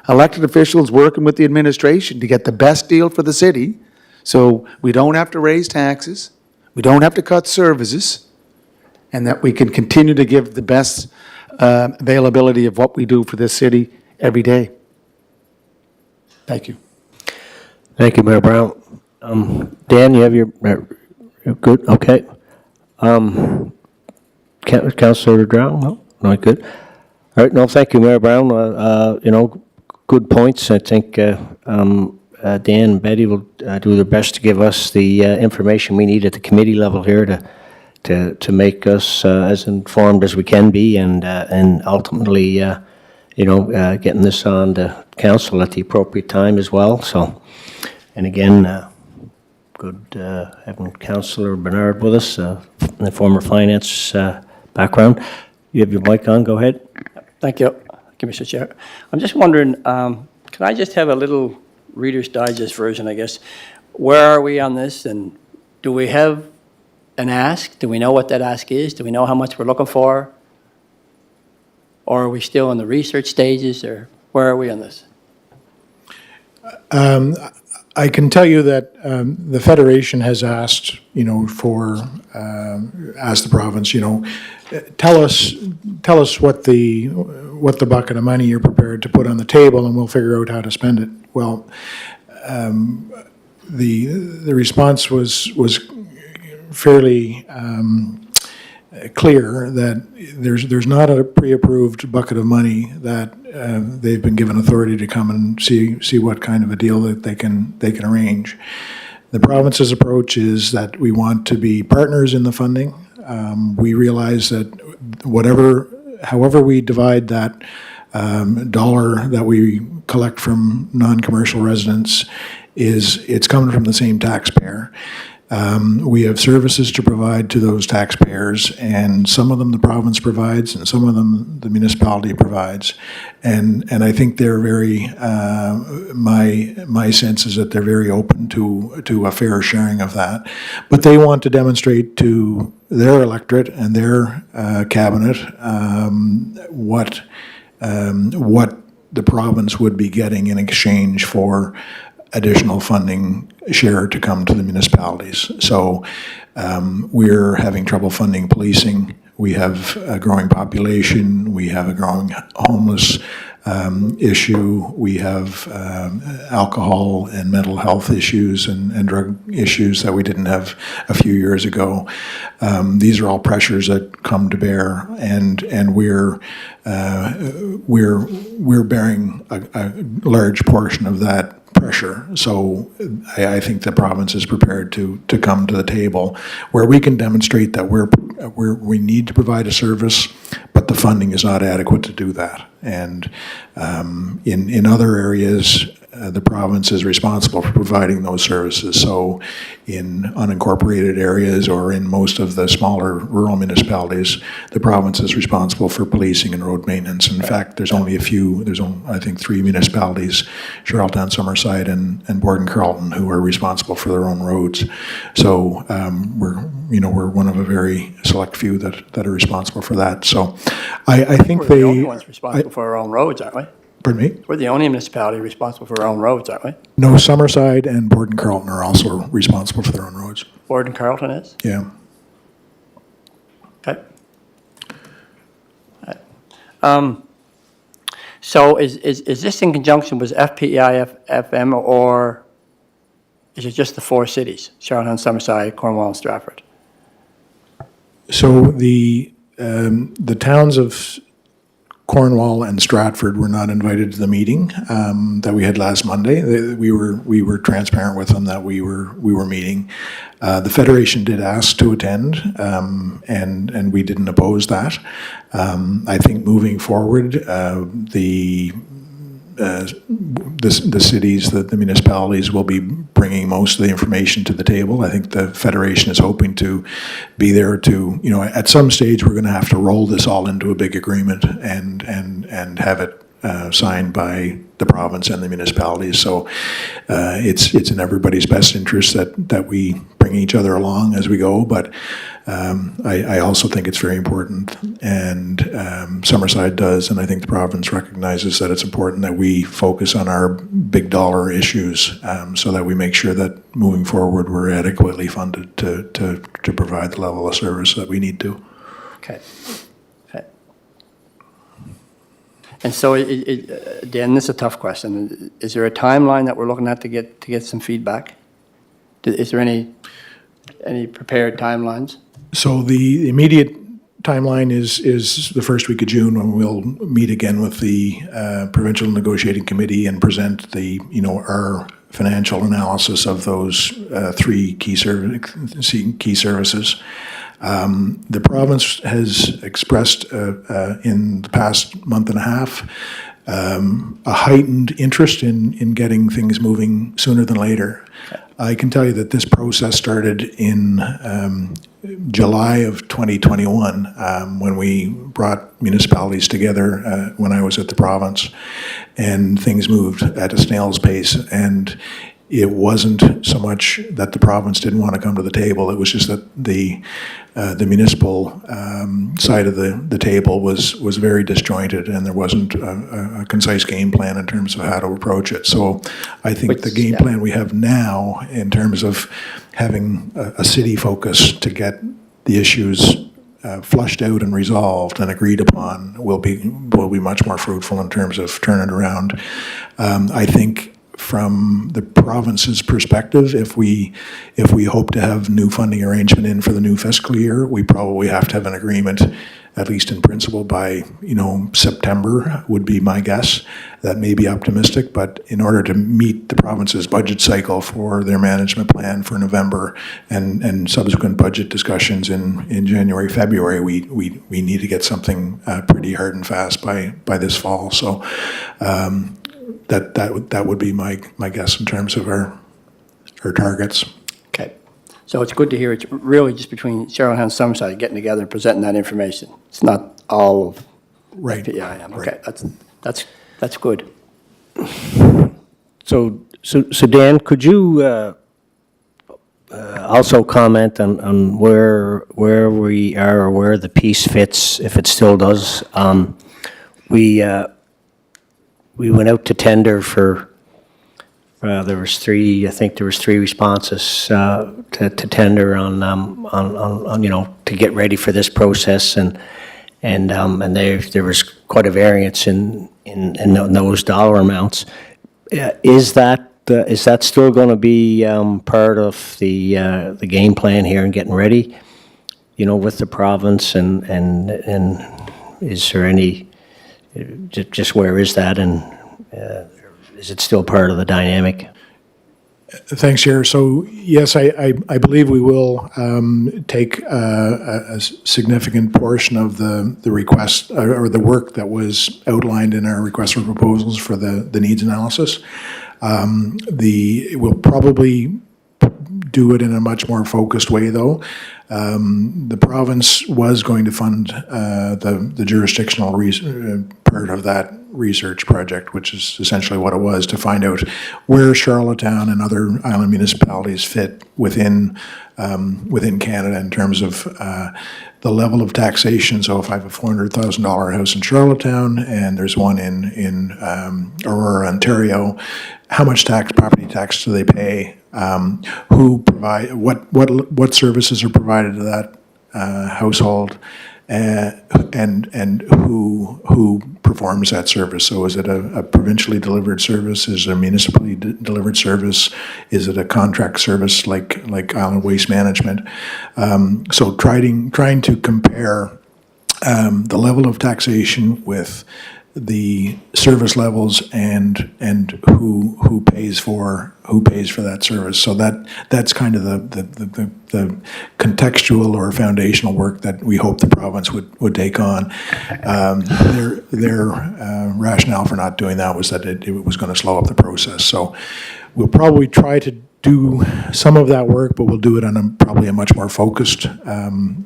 S2: elected officials working with the administration to get the best deal for the city, so we don't have to raise taxes, we don't have to cut services, and that we can continue to give the best availability of what we do for this city every day. Thank you.
S1: Thank you, Mayor Brown. Dan, you have your good? Okay. Councillor Drow? No? Not good. All right, no, thank you, Mayor Brown. Good points. I think Dan and Betty will do their best to give us the information we need at the committee level here to make us as informed as we can be, and ultimately, getting this on to council at the appropriate time as well. So, and again, good having Councillor Bernard with us, the former finance background. You have your mic on, go ahead.
S5: Thank you, Mr. Chair. I'm just wondering, can I just have a little Reader's Digest version, I guess? Where are we on this, and do we have an ask? Do we know what that ask is? Do we know how much we're looking for? Or are we still in the research stages, or where are we on this?
S3: I can tell you that the Federation has asked, asked the province, tell us what the bucket of money you're prepared to put on the table, and we'll figure out how to spend it. Well, the response was fairly clear that there's not a pre-approved bucket of money that they've been given authority to come and see what kind of a deal that they can arrange. The province's approach is that we want to be partners in the funding. We realize that however we divide that dollar that we collect from non-commercial residents, it's coming from the same taxpayer. We have services to provide to those taxpayers, and some of them the province provides, and some of them the municipality provides. And I think they're very, my sense is that they're very open to a fair sharing of that. But they want to demonstrate to their electorate and their cabinet what the province would be getting in exchange for additional funding share to come to the municipalities. So we're having trouble funding policing. We have a growing population. We have a growing homeless issue. We have alcohol and mental health issues and drug issues that we didn't have a few years ago. These are all pressures that come to bear, and we're bearing a large portion of that pressure. So I think the province is prepared to come to the table where we can demonstrate that we need to provide a service, but the funding is not adequate to do that. And in other areas, the province is responsible for providing those services. So in unincorporated areas or in most of the smaller rural municipalities, the province is responsible for policing and road maintenance. In fact, there's only I think 3 municipalities, Charlottetown, Summerside, and Borden Carleton, who are responsible for their own roads. So we're one of a very select few that are responsible for that. So I think
S5: We're the only ones responsible for our own roads, aren't we?
S3: Pardon me?
S5: We're the only municipality responsible for our own roads, aren't we?
S3: No, Summerside and Borden Carleton are also responsible for their own roads.
S5: Borden Carleton is?
S3: Yeah.
S5: Okay. So is this in conjunction with FPEI-FM, or is it just the 4 cities, Charlottetown, Summerside, Cornwall, and Stratford?
S3: So the towns of Cornwall and Stratford were not invited to the meeting that we had last Monday. We were transparent with them that we were meeting. The Federation did ask to attend, and we didn't oppose that. I think moving forward, the cities, the municipalities will be bringing most of the information to the table. I think the Federation is hoping to be there to, at some stage, we're going to have to roll this all into a big agreement and have it signed by the province and the municipalities. So it's in everybody's best interest that we bring each other along as we go. But I also think it's very important, and Summerside does, and I think the province recognizes that it's important that we focus on our big dollar issues so that we make sure that moving forward we're adequately funded to provide the level of service that we need to.
S5: Okay. And so, Dan, this is a tough question. Is there a timeline that we're looking at to get some feedback? Is there any prepared timelines?
S3: So the immediate timeline is the first week of June, when we'll meet again with the provincial negotiating committee and present our financial analysis of those three key services. The province has expressed in the past month and a half a heightened interest in getting things moving sooner than later. I can tell you that this process started in July of 2021 when we brought municipalities together when I was at the province, and things moved at a snail's pace. And it wasn't so much that the province didn't want to come to the table, it was just that the municipal side of the table was very disjointed, and there wasn't a concise game plan in terms of how to approach it. So I think the game plan we have now in terms of having a city focus to get the issues flushed out and resolved and agreed upon will be much more fruitful in terms of turning it around. I think from the province's perspective, if we hope to have new funding arrangement in for the new fiscal year, we probably have to have an agreement, at least in principle, by September would be my guess. That may be optimistic, but in order to meet the province's budget cycle for their management plan for November and subsequent budget discussions in January, February, we need to get something pretty hard and fast by this fall. So. That would be my guess in terms of our targets.
S5: Okay. So it's good to hear it's really just between Sherrill and Summerside getting together and presenting that information. It's not all of
S3: Right.
S5: FPIM.
S3: Right.
S5: Okay, that's good.
S1: So Dan, could you also comment on where we are or where the piece fits, if it still does? We went out to tender for, there was three responses to tender on to get ready for this process, and there was quite a variance in those dollar amounts. Is that still going to be part of the game plan here and getting ready, with the province, and is there any? Just where is that, and is it still part of the dynamic?
S3: Thanks, Chair. So yes, I believe we will take a significant portion of the request or the work that was outlined in our request for proposals for the needs analysis. We'll probably do it in a much more focused way, though. The province was going to fund the jurisdictional part of that research project, which is essentially what it was, to find out where Charlottetown and other island municipalities fit within Canada in terms of the level of taxation. So if I have a $400,000 house in Charlottetown and there's one in Aurora, Ontario, how much property tax do they pay? Who provide what services are provided to that household, and who performs that service? So is it a provincially delivered service? Is it a municipally delivered service? Is it a contract service like Island Waste Management? So trying to compare the level of taxation with the service levels and who pays for that service. So that's kind of the contextual or foundational work that we hope the province would take on. Their rationale for not doing that was that it was going to slow up the process. So we'll probably try to do some of that work, but we'll do it on probably a much more focused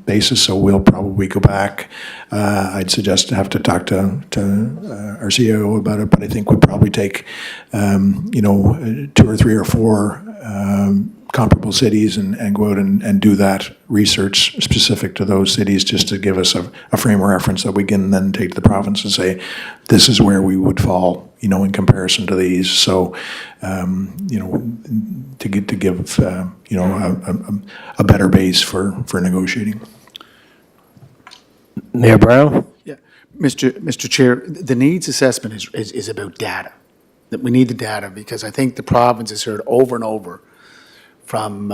S3: basis. So we'll probably go back. I'd suggest to have to talk to our CEO about it, but I think we'd probably take 2 or 3 or 4 comparable cities and go out and do that research specific to those cities, just to give us a frame of reference that we can then take to the province and say, this is where we would fall, in comparison to these. So, to give a better base for negotiating.
S1: Mayor Brown?
S2: Yeah, Mr. Chair, the needs assessment is about data. That we need the data, because I think the province has heard over and over from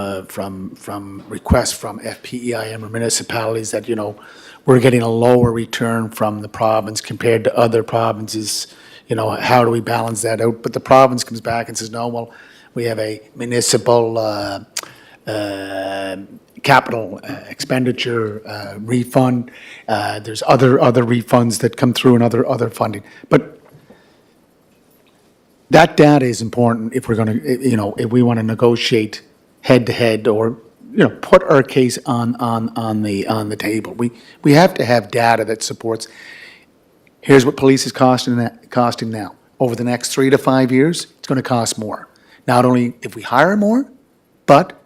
S2: requests from FPEIM or municipalities that, we're getting a lower return from the province compared to other provinces. How do we balance that out? But the province comes back and says, no, well, we have a municipal capital expenditure refund. There's other refunds that come through and other funding. But that data is important if we're going to, if we want to negotiate head-to-head or, put our case on the table. We have to have data that supports, here's what police is costing now. Over the next 3 to 5 years, it's going to cost more. Not only if we hire more, but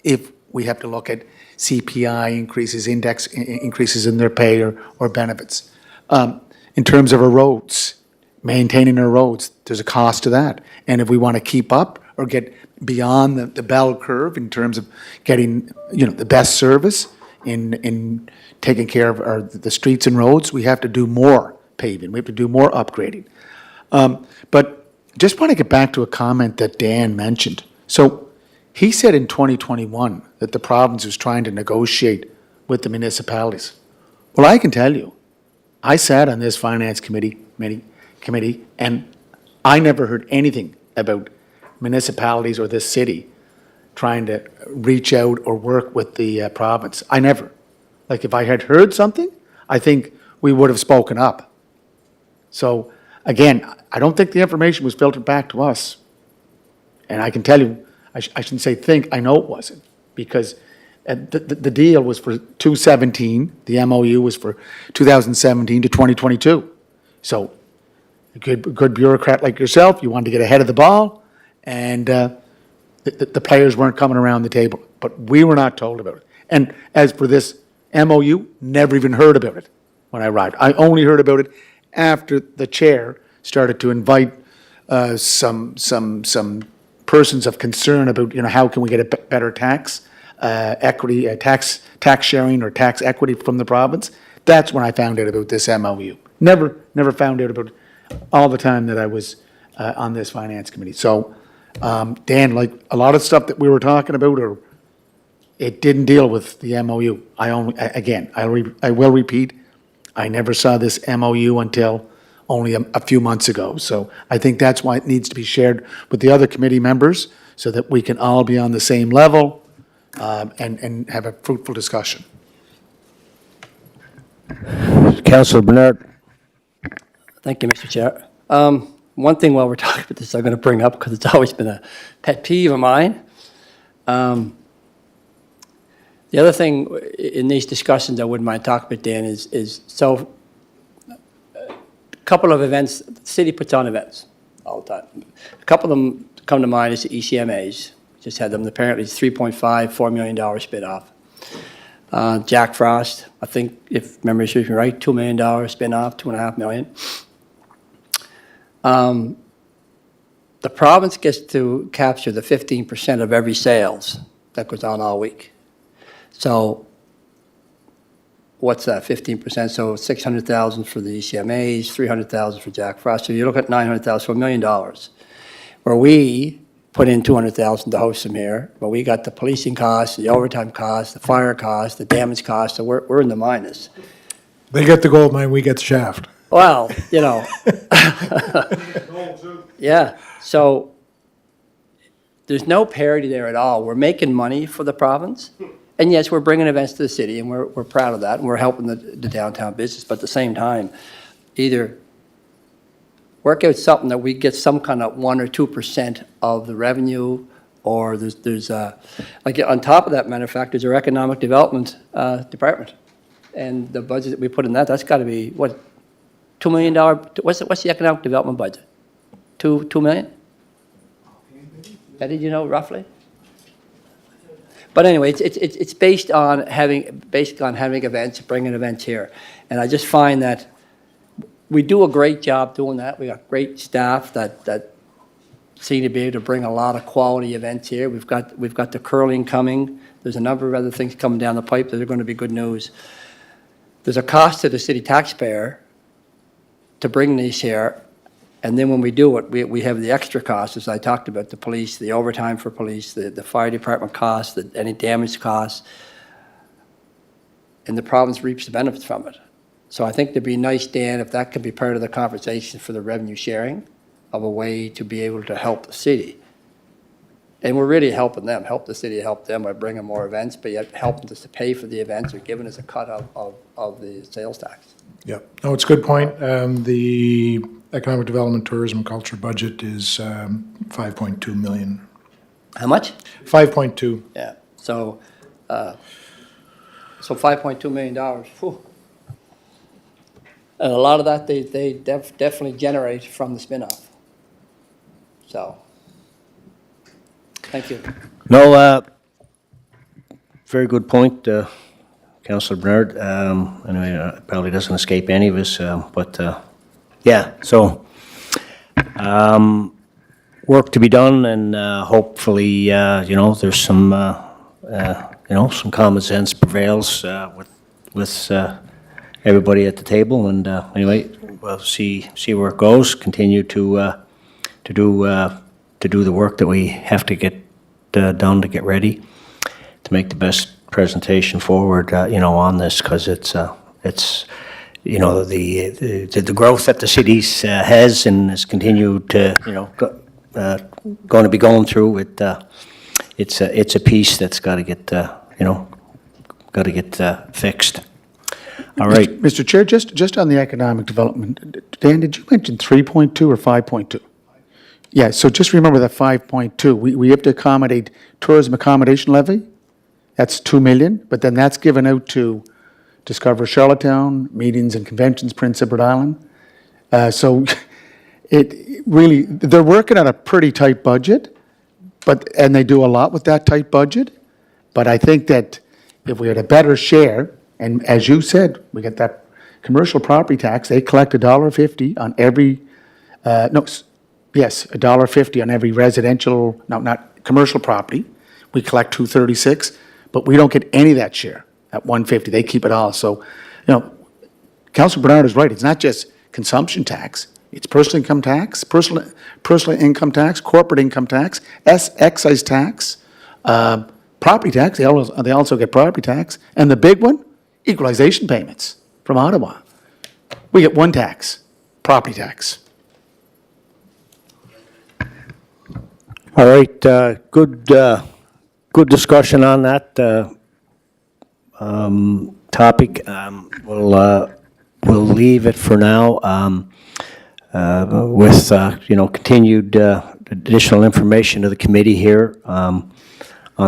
S2: if we have to look at CPI increases, index increases in their pay or benefits. In terms of our roads, maintaining our roads, there's a cost to that. And if we want to keep up or get beyond the bell curve in terms of getting, the best service in taking care of the streets and roads, we have to do more paving. We have to do more upgrading. But just want to get back to a comment that Dan mentioned. So he said in 2021 that the province was trying to negotiate with the municipalities. Well, I can tell you, I sat on this finance committee, and I never heard anything about municipalities or this city trying to reach out or work with the province. I never. Like, if I had heard something, I think we would have spoken up. So, again, I don't think the information was filtered back to us. And I can tell you, I shouldn't say think, I know it wasn't. Because the deal was for 2017, the MOU was for 2017 to 2022. So, a good bureaucrat like yourself, you wanted to get ahead of the ball, and the players weren't coming around the table. But we were not told about it. And as for this MOU, never even heard about it when I arrived. I only heard about it after the chair started to invite some persons of concern about, how can we get a better tax equity, tax sharing or tax equity from the province. That's when I found out about this MOU. Never found out about it all the time that I was on this finance committee. So, Dan, like a lot of stuff that we were talking about, or it didn't deal with the MOU. I will repeat, I never saw this MOU until only a few months ago. So I think that's why it needs to be shared with the other committee members so that we can all be on the same level and have a fruitful discussion.
S1: Councillor Bernard.
S5: Thank you, Mr. Chair. One thing while we're talking about this, I'm going to bring up because it's always been a pet peeve of mine. The other thing in these discussions I wouldn't mind talking about, Dan, is so a couple of events, the city puts on events all the time. A couple of them come to mind is the ECMAs. Just had them, apparently it's $3.4 million spin-off. Jack Frost, I think, if memory serves me right, $2 million spin-off, $2.5 million. The province gets to capture the 15% of every sales that goes on all week. So what's that, 15%? So $600,000 for the ECMAs, $300,000 for Jack Frost. So you look at $900,000 for $1 million, where we put in $200,000 to host them here, but we got the policing costs, the overtime costs, the fire costs, the damage costs, so we're in the minus.
S3: They get the gold mine, we get the shaft.
S5: Well, yeah, so there's no parity there at all. We're making money for the province, and yes, we're bringing events to the city, and we're proud of that, and we're helping the downtown business, but at the same time, either work out something that we get some kind of 1 or 2% of the revenue, or there's like on top of that, matter of fact, there's our economic development department, and the budget that we put in that's got to be what, $2 million. What's the economic development budget? $2 million? Did you know roughly? But anyway, it's based on having events, bringing events here, and I just find that we do a great job doing that. We got great staff that seem to be able to bring a lot of quality events here. We've got the curling coming. There's a number of other things coming down the pipe that are going to be good news. There's a cost to the city taxpayer to bring these here, and then when we do it, we have the extra costs, as I talked about, the police, the overtime for police, the fire department costs, any damage costs, and the province reaps the benefits from it. So I think it'd be nice, Dan, if that could be part of the conversation for the revenue sharing of a way to be able to help the city. And we're really helping them, help the city help them by bringing more events, but yet helping us to pay for the events or giving us a cut of the sales tax.
S3: Yeah, no, it's a good point. The economic development, tourism, culture budget is 5.2 million.
S5: How much?
S3: 5.2.
S5: Yeah, so $5.2 million, whew. And a lot of that, they definitely generate from the spin-off. So, thank you.
S1: No, very good point, Councillor Bernard. Anyway, it probably doesn't escape any of us, but yeah, so work to be done, and hopefully, there's some, some common sense prevails with everybody at the table. And anyway, we'll see where it goes. Continue to do the work that we have to get done to get ready to make the best presentation forward, on this, because it's the growth that the cities has and has continued to, going to be going through. It's a piece that's got to get fixed. All right.
S2: Mr. Chair, just on the economic development, Dan, did you mention 3.2 or 5.2? Yeah, so just remember that 5.2, we have to accommodate tourism accommodation levy. That's 2 million, but then that's given out to Discover Charlottetown, Meetings and Conventions, Prince Edward Island. So it really, they're working on a pretty tight budget, and they do a lot with that tight budget. But I think that if we had a better share, and as you said, we get that commercial property tax, they collect $1.50 on every, $1.50 on every residential, no, not commercial property. We collect $2.36, but we don't get any of that share at $1.50. They keep it all. So, Councilor Bernard is right. It's not just consumption tax. It's personal income tax, personal income tax, corporate income tax, excise tax, property tax. They also get property tax, and the big one, equalization payments from Ottawa. We get one tax, property tax.
S1: All right, good discussion on that topic. We'll leave it for now with continued additional information to the committee here on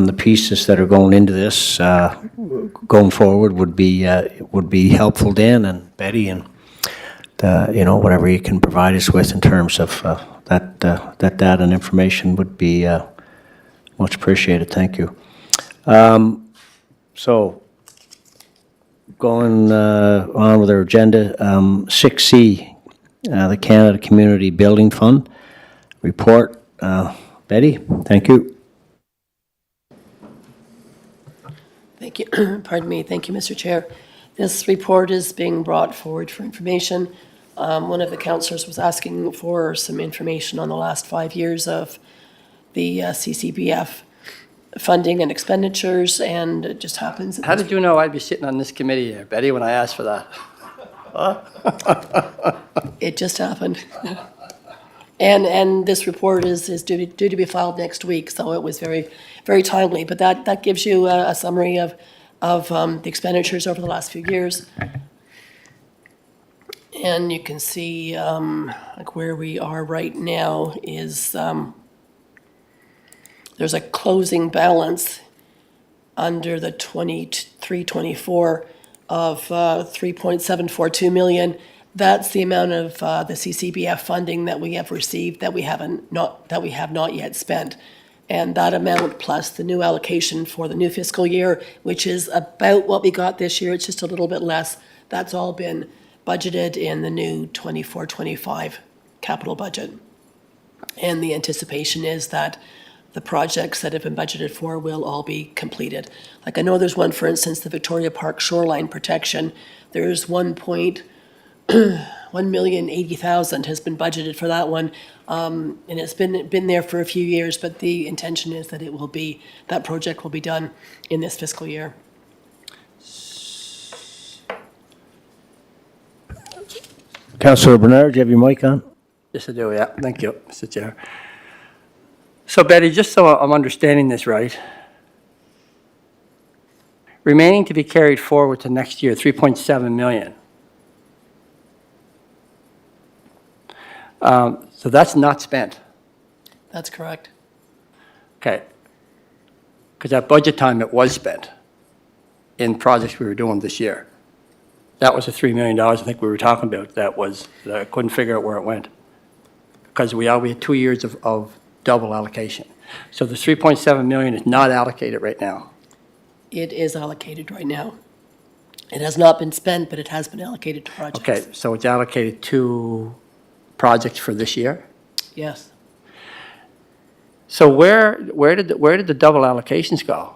S1: the pieces that are going into this going forward would be helpful, Dan and Betty, and whatever you can provide us with in terms of that data and information would be much appreciated. Thank you. So, going on with our agenda, 6C, the Canada Community Building Fund report. Betty, thank you.
S4: Thank you. Pardon me. Thank you, Mr. Chair. This report is being brought forward for information. One of the councillors was asking for some information on the last 5 years of the CCBF funding and expenditures, and it just happens.
S5: How did you know I'd be sitting on this committee here, Betty, when I asked for that?
S4: It just happened. And this report is due to be filed next week, so it was very, very timely. But that gives you a summary of the expenditures over the last few years. And you can see like where we are right now is there's a closing balance under the 23-24 of 3.742 million. That's the amount of the CCBF funding that we have received that we have not yet spent. And that amount plus the new allocation for the new fiscal year, which is about what we got this year, it's just a little bit less, that's all been budgeted in the new 24-25 capital budget. And the anticipation is that the projects that have been budgeted for will all be completed. Like I know there's one, for instance, the Victoria Park Shoreline Protection. There's 1,080,000 has been budgeted for that one. And it's been there for a few years, but the intention is that that project will be done in this fiscal year.
S1: Councillor Bernard, do you have your mic on?
S5: Yes, I do, yeah. Thank you, Mr. Chair. So Betty, just so I'm understanding this right, remaining to be carried forward to next year, 3.7 million. So that's not spent.
S4: That's correct.
S5: Okay. Because at budget time, it was spent in projects we were doing this year. That was the $3 million I think we were talking about. That I couldn't figure out where it went. Because we had 2 years of double allocation. So the 3.7 million is not allocated right now.
S4: It is allocated right now. It has not been spent, but it has been allocated to projects.
S5: Okay, so it's allocated to projects for this year?
S4: Yes.
S5: So where did the double allocations go?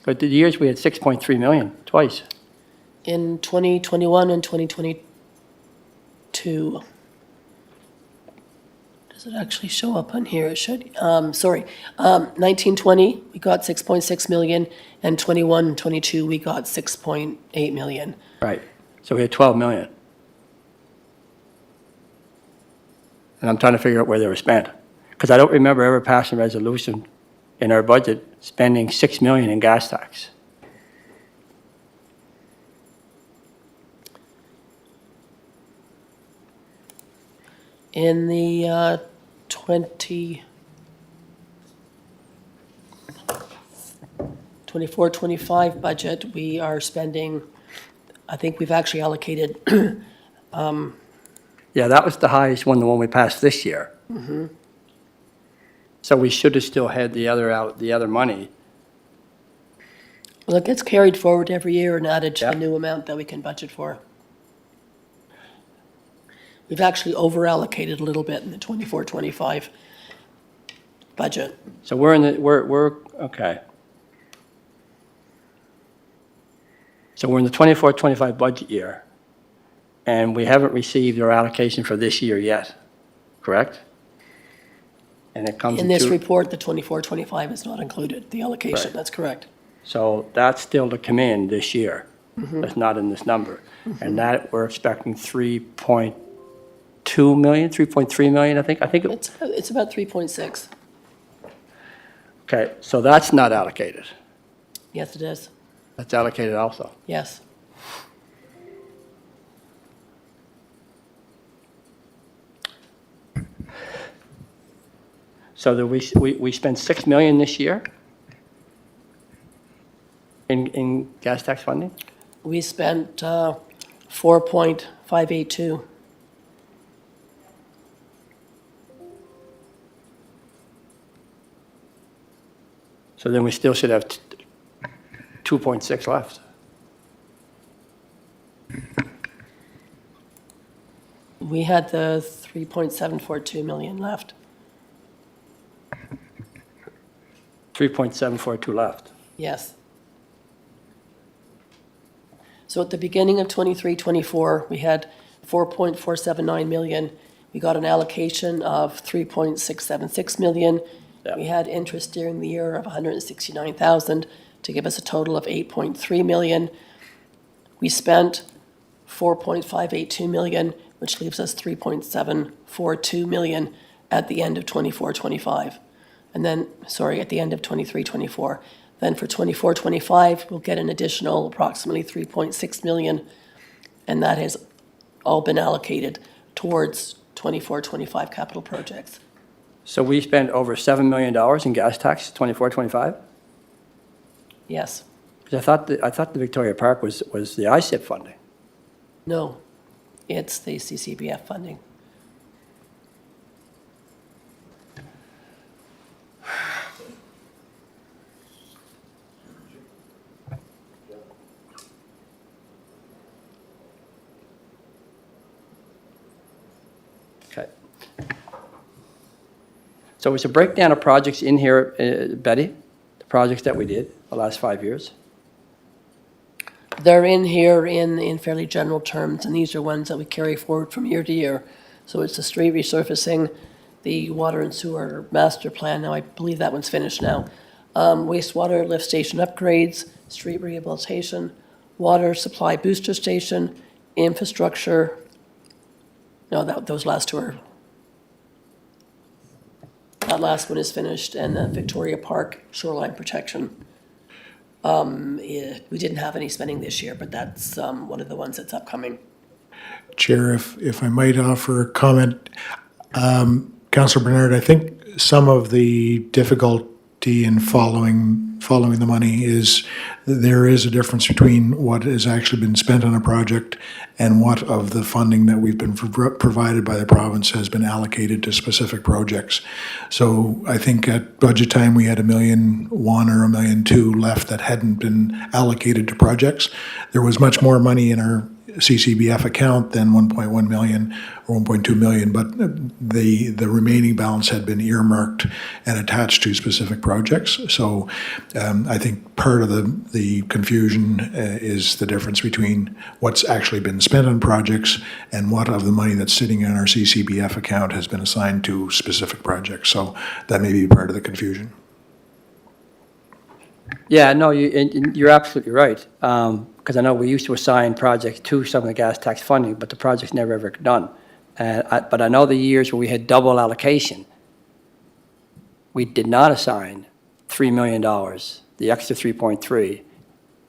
S5: But the years we had 6.3 million, twice.
S4: In 2021 and 2022. Does it actually show up on here? It should. 1920, we got 6.6 million, and 21 and 22, we got 6.8 million.
S5: Right. So we had 12 million. And I'm trying to figure out where they were spent. Because I don't remember ever passing a resolution in our budget spending 6 million in gas tax.
S4: In the 24-25 budget, we are spending, I think we've actually allocated,
S5: Yeah, that was the highest one, the one we passed this year. So we should have still had the other money.
S4: well, it gets carried forward every year and added to the
S5: Yeah.
S4: new amount that we can budget for. We've actually over-allocated a little bit in the 24-25 budget.
S5: So we're okay. So we're in the 24-25 budget year, and we haven't received our allocation for this year yet, correct? And it comes
S4: In this
S5: to-
S4: report, the 24-25 is not included, the allocation,
S5: Right.
S4: that's correct.
S5: So that's still to come in this year. That's not in this number. And that, we're expecting 3.2 million, 3.3 million, I think.
S4: It's about 3.6.
S5: Okay, so that's not allocated.
S4: Yes, it is,
S5: That's allocated also.
S4: yes.
S5: So that we spent 6 million this year in gas tax funding?
S4: We spent 4.582.
S5: So then we still should have 2.6 left.
S4: We had the 3.742 million left.
S5: 3.742 left.
S4: Yes. So at the beginning of 23-24, we had 4.479 million. We got an allocation of 3.676 million.
S5: Yeah.
S4: We had interest during the year of 169,000 to give us a total of 8.3 million. We spent 4.582 million, which leaves us 3.742 million at the end of 24-25. And then, at the end of 23-24. Then for 24-25, we'll get an additional approximately 3.6 million, and that has all been allocated towards 24-25 capital projects.
S5: So we spent over $7 million in gas tax, 24-25?
S4: Yes.
S5: Because I thought the Victoria Park was the ISIP funding.
S4: No, it's the CCBF funding.
S5: Okay. So it's a breakdown of projects in here, Betty, the projects that we did the last 5 years.
S4: They're in here in fairly general terms, and these are ones that we carry forward from year to year. So it's the street resurfacing, the water and sewer master plan, now I believe that one's finished now. Wastewater lift station upgrades, street rehabilitation, water supply booster station, infrastructure. No, those last two are That last one is finished, and the Victoria Park shoreline protection. We didn't have any spending this year, but that's one of the ones that's upcoming.
S3: Chair, if I might offer a comment, Councillor Bernard, I think some of the difficulty in following the money is there is a difference between what has actually been spent on a project and what of the funding that we've been provided by the province has been allocated to specific projects. So I think at budget time, we had $1.1 million or $1.2 million left that hadn't been allocated to projects. There was much more money in our CCBF account than 1.1 million or 1.2 million, but the remaining balance had been earmarked and attached to specific projects. So I think part of the confusion is the difference between what's actually been spent on projects and what of the money that's sitting in our CCBF account has been assigned to specific projects. So that may be part of the confusion.
S5: Yeah, no, you're absolutely right. Because I know we used to assign projects to some of the gas tax funding, but the project's never ever done. But I know the years where we had double allocation, we did not assign $3 million, the extra 3.3,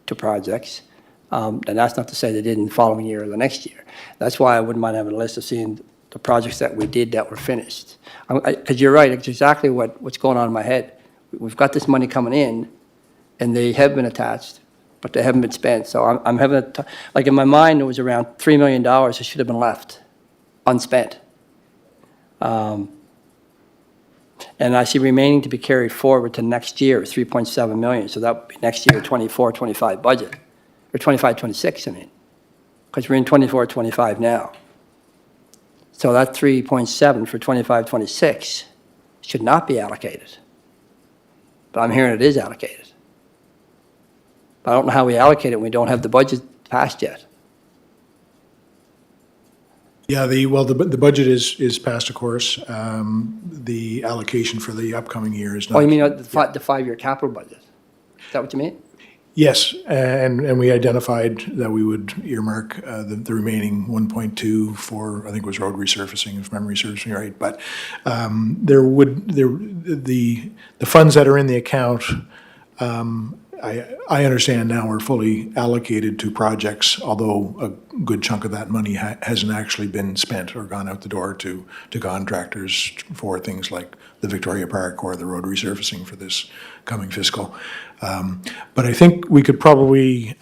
S5: to projects. And that's not to say they didn't the following year or the next year. That's why I wouldn't mind having a list of seeing the projects that we did that were finished. Because you're right, it's exactly what's going on in my head. We've got this money coming in, and they have been attached, but they haven't been spent. So I'm having like in my mind, it was around $3 million that should have been left unspent. And I see remaining to be carried forward to next year, 3.7 million. So that would be next year, 24-25 budget, or 25-26, I mean, because we're in 24-25 now. So that 3.7 for 25-26 should not be allocated. But I'm hearing it is allocated. I don't know how we allocate it when we don't have the budget passed yet.
S3: Yeah, the budget is passed, of course. The allocation for the upcoming year is not.
S5: Oh, you mean the five-year capital budget? Is that what you mean?
S3: Yes, and we identified that we would earmark the remaining 1.2 for, I think it was road resurfacing, if memory serves me right. But the funds that are in the account, I understand now are fully allocated to projects, although a good chunk of that money hasn't actually been spent or gone out the door to contractors for things like the Victoria Park or the road resurfacing for this coming fiscal. But I think we could probably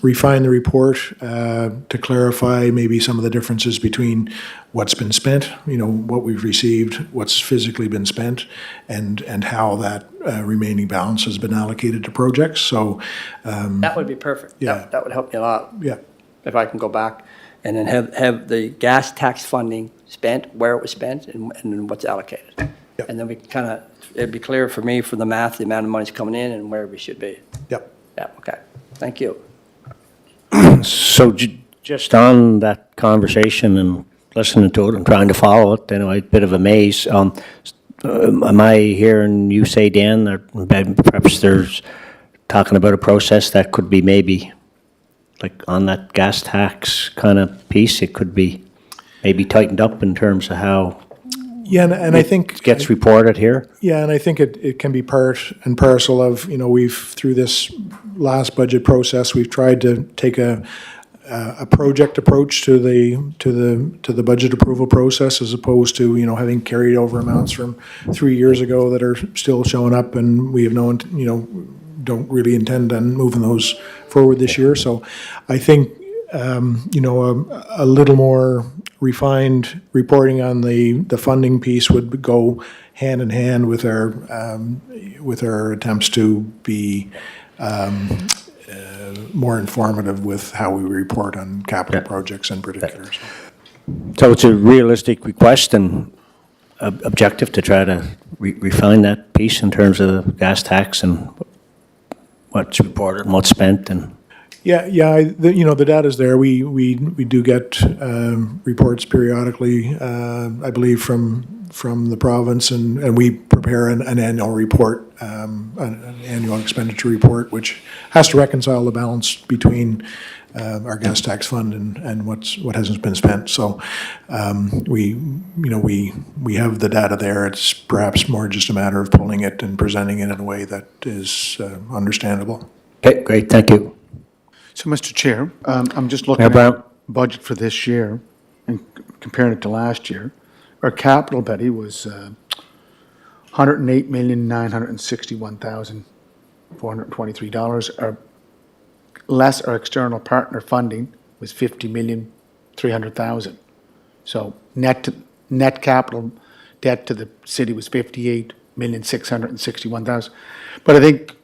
S3: refine the report to clarify maybe some of the differences between what's been spent, what we've received, what's physically been spent, and how that remaining balance has been allocated to projects. So
S5: That would be perfect.
S3: Yeah.
S5: That would help me a lot.
S3: yeah,
S5: If I can go back and then have the gas tax funding spent, where it was spent, and then what's allocated.
S3: Yep.
S5: And then we can it'd be clear for me, for the math, the amount of money's coming in and where we should be.
S3: yep.
S5: Yeah, okay. Thank you.
S1: So just on that conversation and listening to it and trying to follow it, I'm a bit of a maze. Am I hearing you say, Dan, that perhaps there's talking about a process that could be maybe like on that gas tax kind of piece, it could be maybe tightened up in terms of how
S3: Yeah, and I think
S1: it gets reported here?
S3: Yeah, and I think it can be part and parcel of, we've, through this last budget process, we've tried to take a project approach to the budget approval process, as opposed to, having carried over amounts from 3 years ago that are still showing up, and we have don't really intend on moving those forward this year. So I think, a little more refined reporting on the funding piece would go hand in hand with our attempts to be more informative with how we report on capital projects in particular.
S1: So it's a realistic request and objective to try to refine that piece in terms of the gas tax and what's reported and what's spent and.
S3: Yeah, the data's there. We do get reports periodically, I believe, from the province, and we prepare an annual report, an annual expenditure report, which has to reconcile the balance between our gas tax fund and what hasn't been spent. So we have the data there. It's perhaps more just a matter of pulling it and presenting it in a way that is understandable.
S1: Okay, great, thank you.
S2: So, Mr. Chair, I'm just looking
S1: Mayor
S2: at
S1: Brown?
S2: the budget for this year and comparing it to last year. Our capital, Betty, was $108,961,423. Our external partner funding was $50,300,000. So net capital debt to the city was $58,661,000. But I think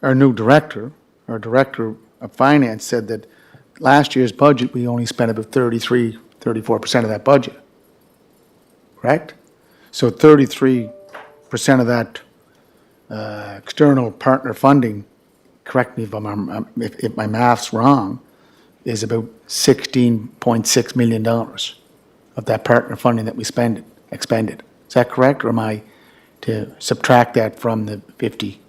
S2: our director of finance said that last year's budget, we only spent about 34% of that budget. Correct? So 33% of that external partner funding, correct me if my math's wrong, is about $16.6 million of that partner funding that we expended. Is that correct, or am I to subtract that from the 50?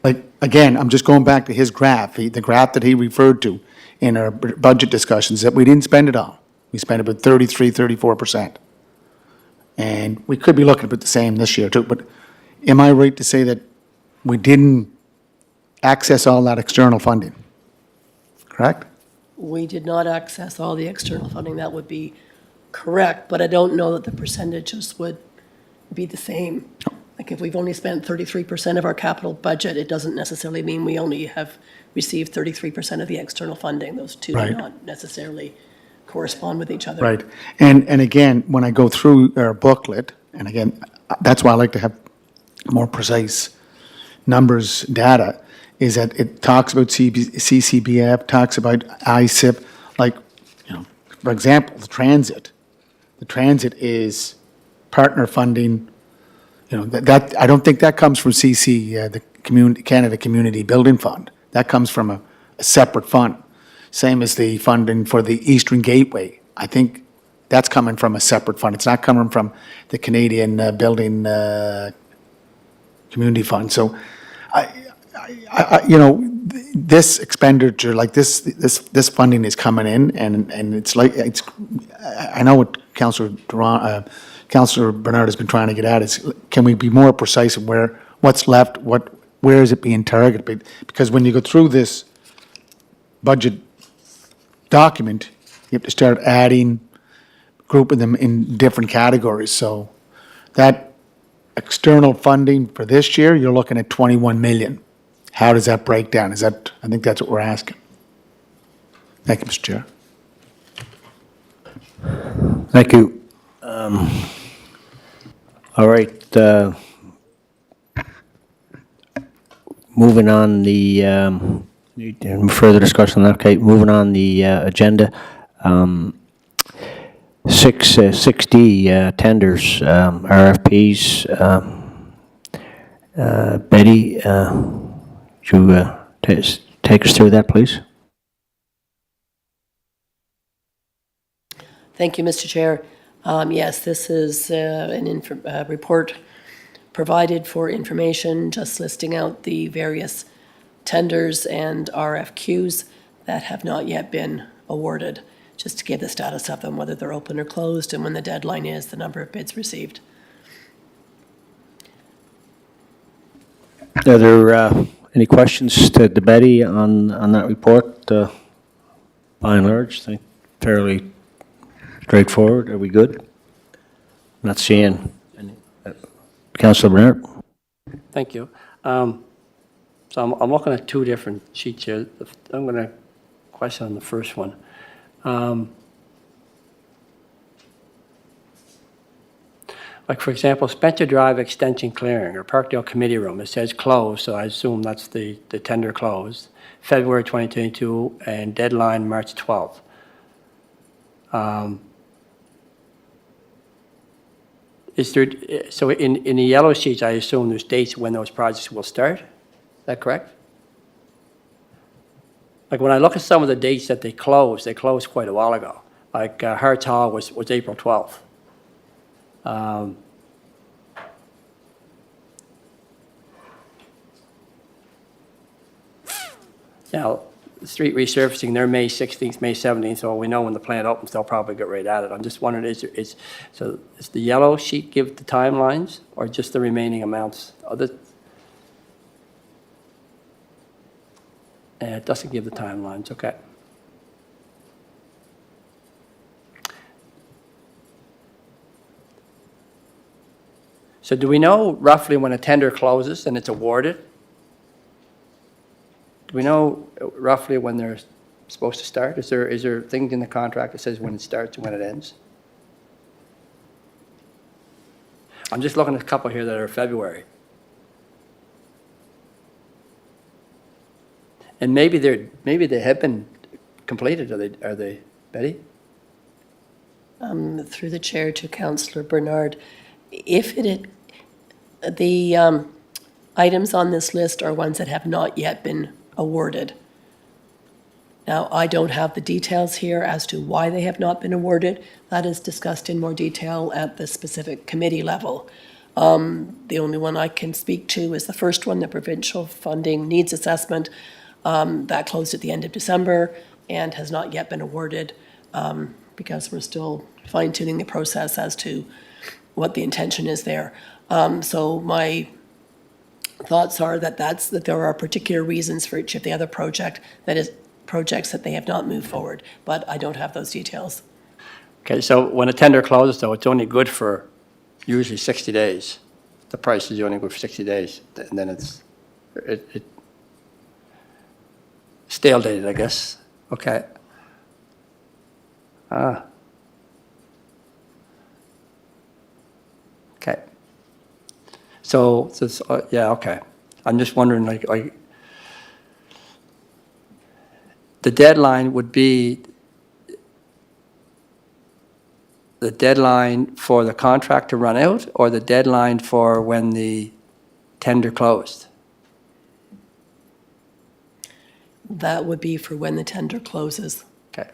S2: Like, again, I'm just going back to his graph, the graph that he referred to in our budget discussions, that we didn't spend it all. We spent about 34%. And we could be looking about the same this year too, but am I right to say that we didn't access all that external funding? Correct?
S4: We did not access all the external funding. That would be correct, but I don't know that the percentages would be the same. Like, if we've only spent 33% of our capital budget, it doesn't necessarily mean we only have received 33% of the external funding. Those two do
S2: Right.
S4: not necessarily correspond with each other.
S2: Right. And again, when I go through our booklet, and again, that's why I like to have more precise numbers, data, is that it talks about CCBF, talks about ISIP, like, for example, the transit. The transit is partner funding, that I don't think that comes from the Canada Community Building Fund. That comes from a separate fund. Same as the funding for the Eastern Gateway. I think that's coming from a separate fund. It's not coming from the Canadian Building Community Fund. So, this expenditure, like this funding is coming in, and it's like I know what Councillor Bernard has been trying to get at is, can we be more precise in what's left, where is it being targeted? Because when you go through this budget document, you have to start grouping them in different categories. So that external funding for this year, you're looking at 21 million. How does that break down? I think that's what we're asking. Thank you, Mr. Chair.
S1: Thank you. All right, moving on further discussion on that, okay, moving on the agenda. 6D, tenders, RFPs. Betty, would you take us through that, please?
S4: Thank you, Mr. Chair. Yes, this is a report provided for information, just listing out the various tenders and RFQs that have not yet been awarded, just to give the status of them, whether they're open or closed, and when the deadline is, the number of bids received.
S1: Are there any questions to Betty on that report? By and large, I think fairly straightforward. Are we good? Not seeing any. Councillor Bernard?
S5: Thank you. So I'm looking at two different sheets here. I'm going to question on the first one. Like, for example, Spencer Drive Extension Clearing or Parkdale Committee Room, it says closed, so I assume that's the tender closed, February 2022, and deadline March 12th. So in the yellow sheets, I assume there's dates when those projects will start? Is that correct? Like, when I look at some of the dates that they closed quite a while ago. Like Hart's Hall was April 12th. Now, street resurfacing, they're May 16th, May 17th, so we know when the plant opens, they'll probably get right at it. I'm just wondering, is the yellow sheet give the timelines, or just the remaining amounts? It doesn't give the timelines, okay. So do we know roughly when a tender closes and it's awarded? Do we know roughly when they're supposed to start? Is there things in the contract that says when it starts and when it ends? I'm just looking at a couple here that are February. And maybe they have been completed, are they, Betty?
S4: Through the chair to Councillor Bernard, if the items on this list are ones that have not yet been awarded. Now, I don't have the details here as to why they have not been awarded. That is discussed in more detail at the specific committee level. The only one I can speak to is the first one, the provincial funding needs assessment. That closed at the end of December and has not yet been awarded because we're still fine-tuning the process as to what the intention is there. So my thoughts are that there are particular reasons for each of the other projects that they have not moved forward, but I don't have those details.
S5: Okay, so when a tender closes, though, it's only good for usually 60 days. The price is only good for 60 days, and then it's stale dated, I guess. Okay. Okay. So yeah, okay. I'm just wondering, like the deadline would be the deadline for the contract to run out, or the deadline for when the tender closed?
S4: That would be for when the tender closes.
S5: Okay.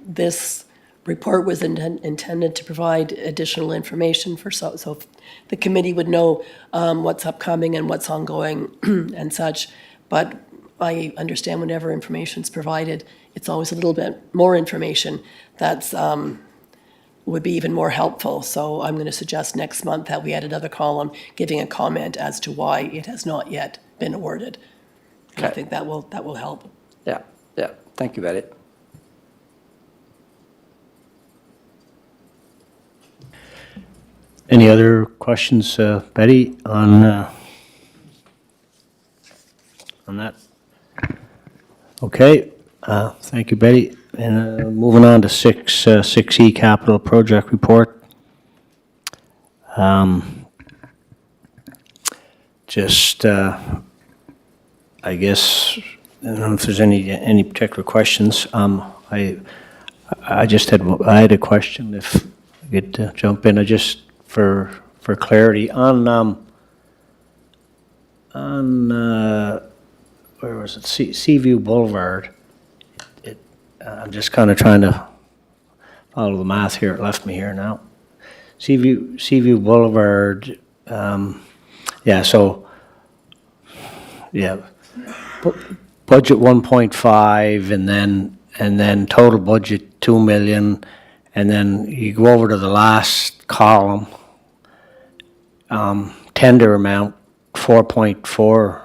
S4: This report was intended to provide additional information so the committee would know what's upcoming and what's ongoing and such. But I understand whenever information's provided, it's always a little bit more information that's would be even more helpful. So I'm going to suggest next month that we add another column giving a comment as to why it has not yet been awarded. And I
S5: Okay.
S4: think that will help.
S5: Yeah, yeah. Thank you, Betty.
S1: Any other questions, Betty, on that? Okay, thank you, Betty. And moving on to 6E Capital Project Report. I guess, I don't know if there's any particular questions. I had a question, if I could jump in. I just, for clarity, on where was it, Seaview Boulevard, I'm just kind of trying to follow the math here, it left me here now. Seaview Boulevard, yeah, so, yeah, budget 1.5, and then total budget 2 million, and then you go over to the last column, tender amount 4.4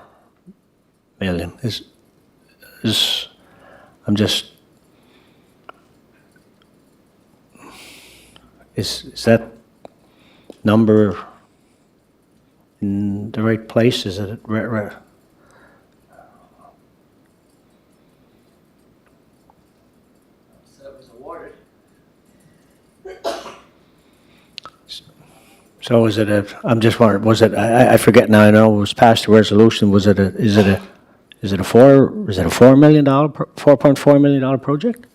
S1: million. Is that number in the right place? Is it right? So is it I'm just wondering, was it, I forget now, I know it was passed a resolution, is it a $4 million, $4.4 million project?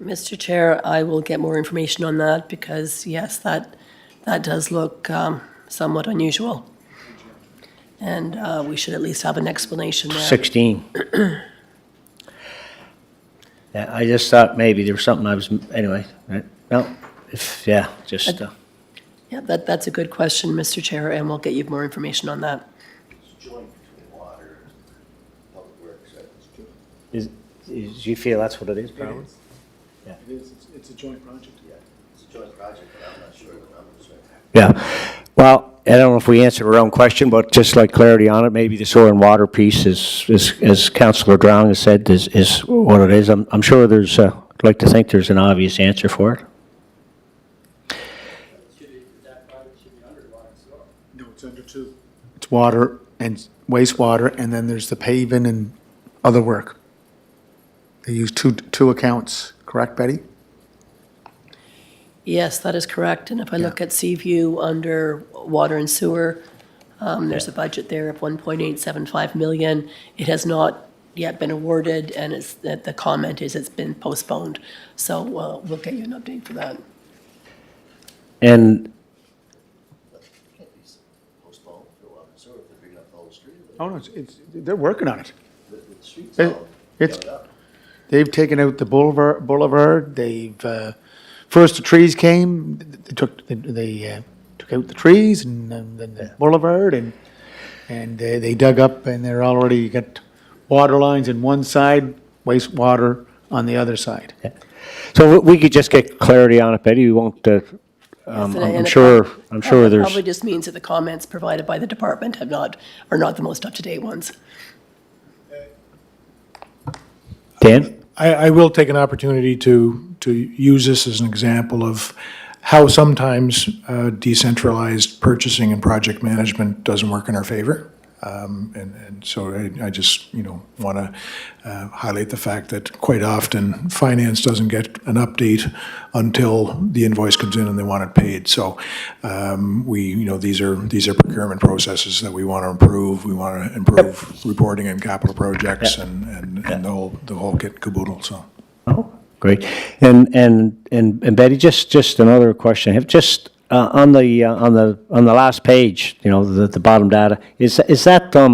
S4: Mr. Chair, I will get more information on that because, yes, that does look somewhat unusual. And we should at least have an explanation there.
S1: 16. Yeah, I just thought maybe there was something anyway, right? No,
S4: Yeah, that's a good question, Mr. Chair, and we'll get you more information on that.
S6: It's joint between water and public works.
S1: do you feel that's what it is, probably?
S2: It is, it's a joint project.
S6: Yeah, it's a joint project, but I'm not sure the numbers right now.
S1: Yeah. Well, I don't know if we answered our own question, but just like clarity on it, maybe the sewer and water piece is as Councillor Drown has said, is what it is. I'm sure there's, I'd like to think there's an obvious answer for it.
S2: No, it's under two. It's water and wastewater, and then there's the paving and other work. They use two accounts, correct, Betty?
S4: Yes, that is correct. And if I look at Seaview under water and sewer, there's a budget there of 1.875 million. It has not yet been awarded, and the comment is it's been postponed. So we'll get you an update for that.
S1: And
S6: Can't be postponed for water and sewer if they're bringing up the whole street.
S2: Oh, no, they're working on it.
S6: The street's
S2: It-
S6: all
S2: it's-
S6: covered up.
S2: They've taken out the boulevard, they've, first the trees came, they took out the trees and then the boulevard and they dug up and they're already got water lines in one side, wastewater on the other side.
S1: so we could just get clarity on it, Betty. We won't,
S4: And
S1: I'm
S4: it
S1: sure
S4: Probably
S1: there's,
S4: just means that the comments provided by the department are not the most up-to-date ones.
S1: Dan?
S3: I will take an opportunity to use this as an example of how sometimes decentralized purchasing and project management doesn't work in our favor. And so I just, want to highlight the fact that quite often finance doesn't get an update until the invoice comes in and they want it paid. So these are procurement processes that we want to improve. We want to improve reporting and capital projects and the whole kit and caboodle, so.
S1: Oh, great. And Betty, just another question. Have just on the last page, the bottom data, is that I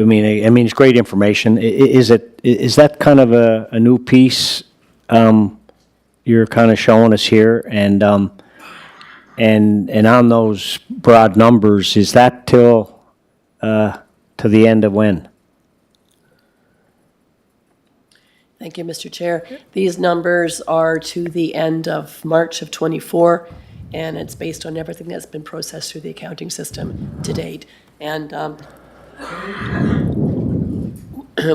S1: mean it's great information. Is that kind of a new piece you're kind of showing us here, and on those broad numbers, is that till to the end of when?
S4: Thank you, Mr. Chair. These numbers are to the end of March of '24, and it's based on everything that's been processed through the accounting system to date. And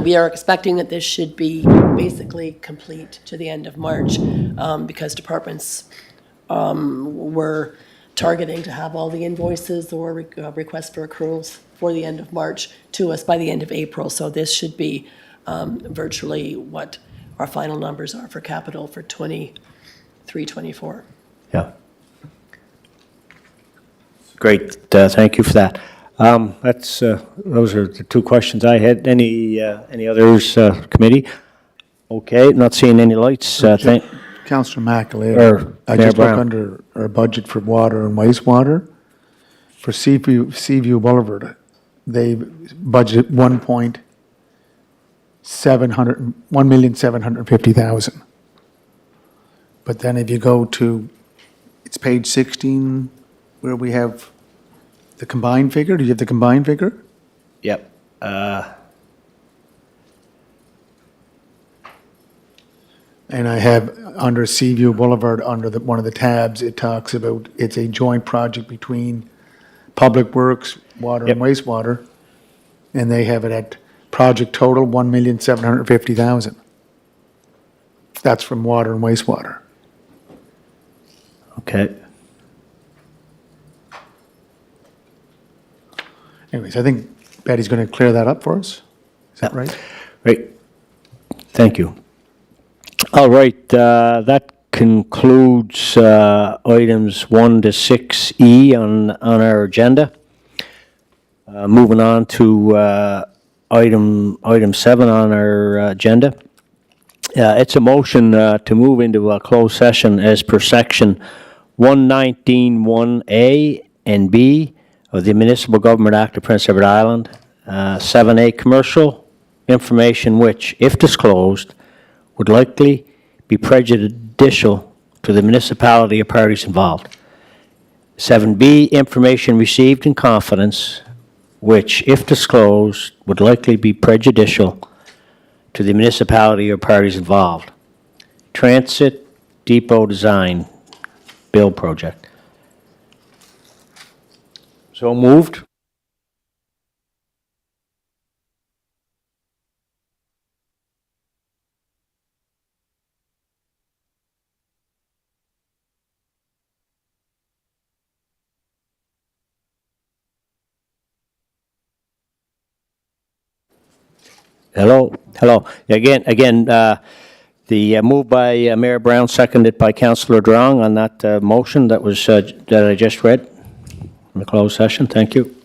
S4: we are expecting that this should be basically complete to the end of March, because departments were targeting to have all the invoices or requests for accruals for the end of March to us by the end of April. So this should be virtually what our final numbers are for capital for 23-24.
S1: Yeah. Great, thank you for that. Those are the two questions I had. Any others, committee? Okay, not seeing any lights. Thank.
S2: Councillor
S1: Or
S2: McAleer, I
S1: Mayor
S2: just look
S1: Brown.
S2: under our budget for water and wastewater. For Seaview Boulevard, they budgeted 1,750,000. But then if you go to, it's page 16, where we have the combined figure. Do you have the combined figure?
S1: Yep.
S2: And I have under Seaview Boulevard, under one of the tabs, it talks about, it's a joint project between Public Works, Water and
S1: Yep.
S2: Wastewater. And they have it at project total, 1,750,000. That's from Water and Wastewater.
S1: Okay.
S2: Anyways, I think Betty's going to clear that up for us. Is that right?
S1: Great. Thank you. All right, that concludes items 1 to 6E on our agenda. Moving on to item 7 on our agenda. It's a motion to move into a closed session as per section 119(1)A and B of the Municipal Government Act of Prince Edward Island, 7A commercial, information which, if disclosed, would likely be prejudicial to the municipality or parties involved. 7B, information received in confidence which, if disclosed, would likely be prejudicial to the municipality or parties involved. Transit Depot Design Build Project. So moved. Hello, hello. The move by Mayor Brown, seconded by Councillor Drong on that motion that was, that I just read in the closed session. Thank you.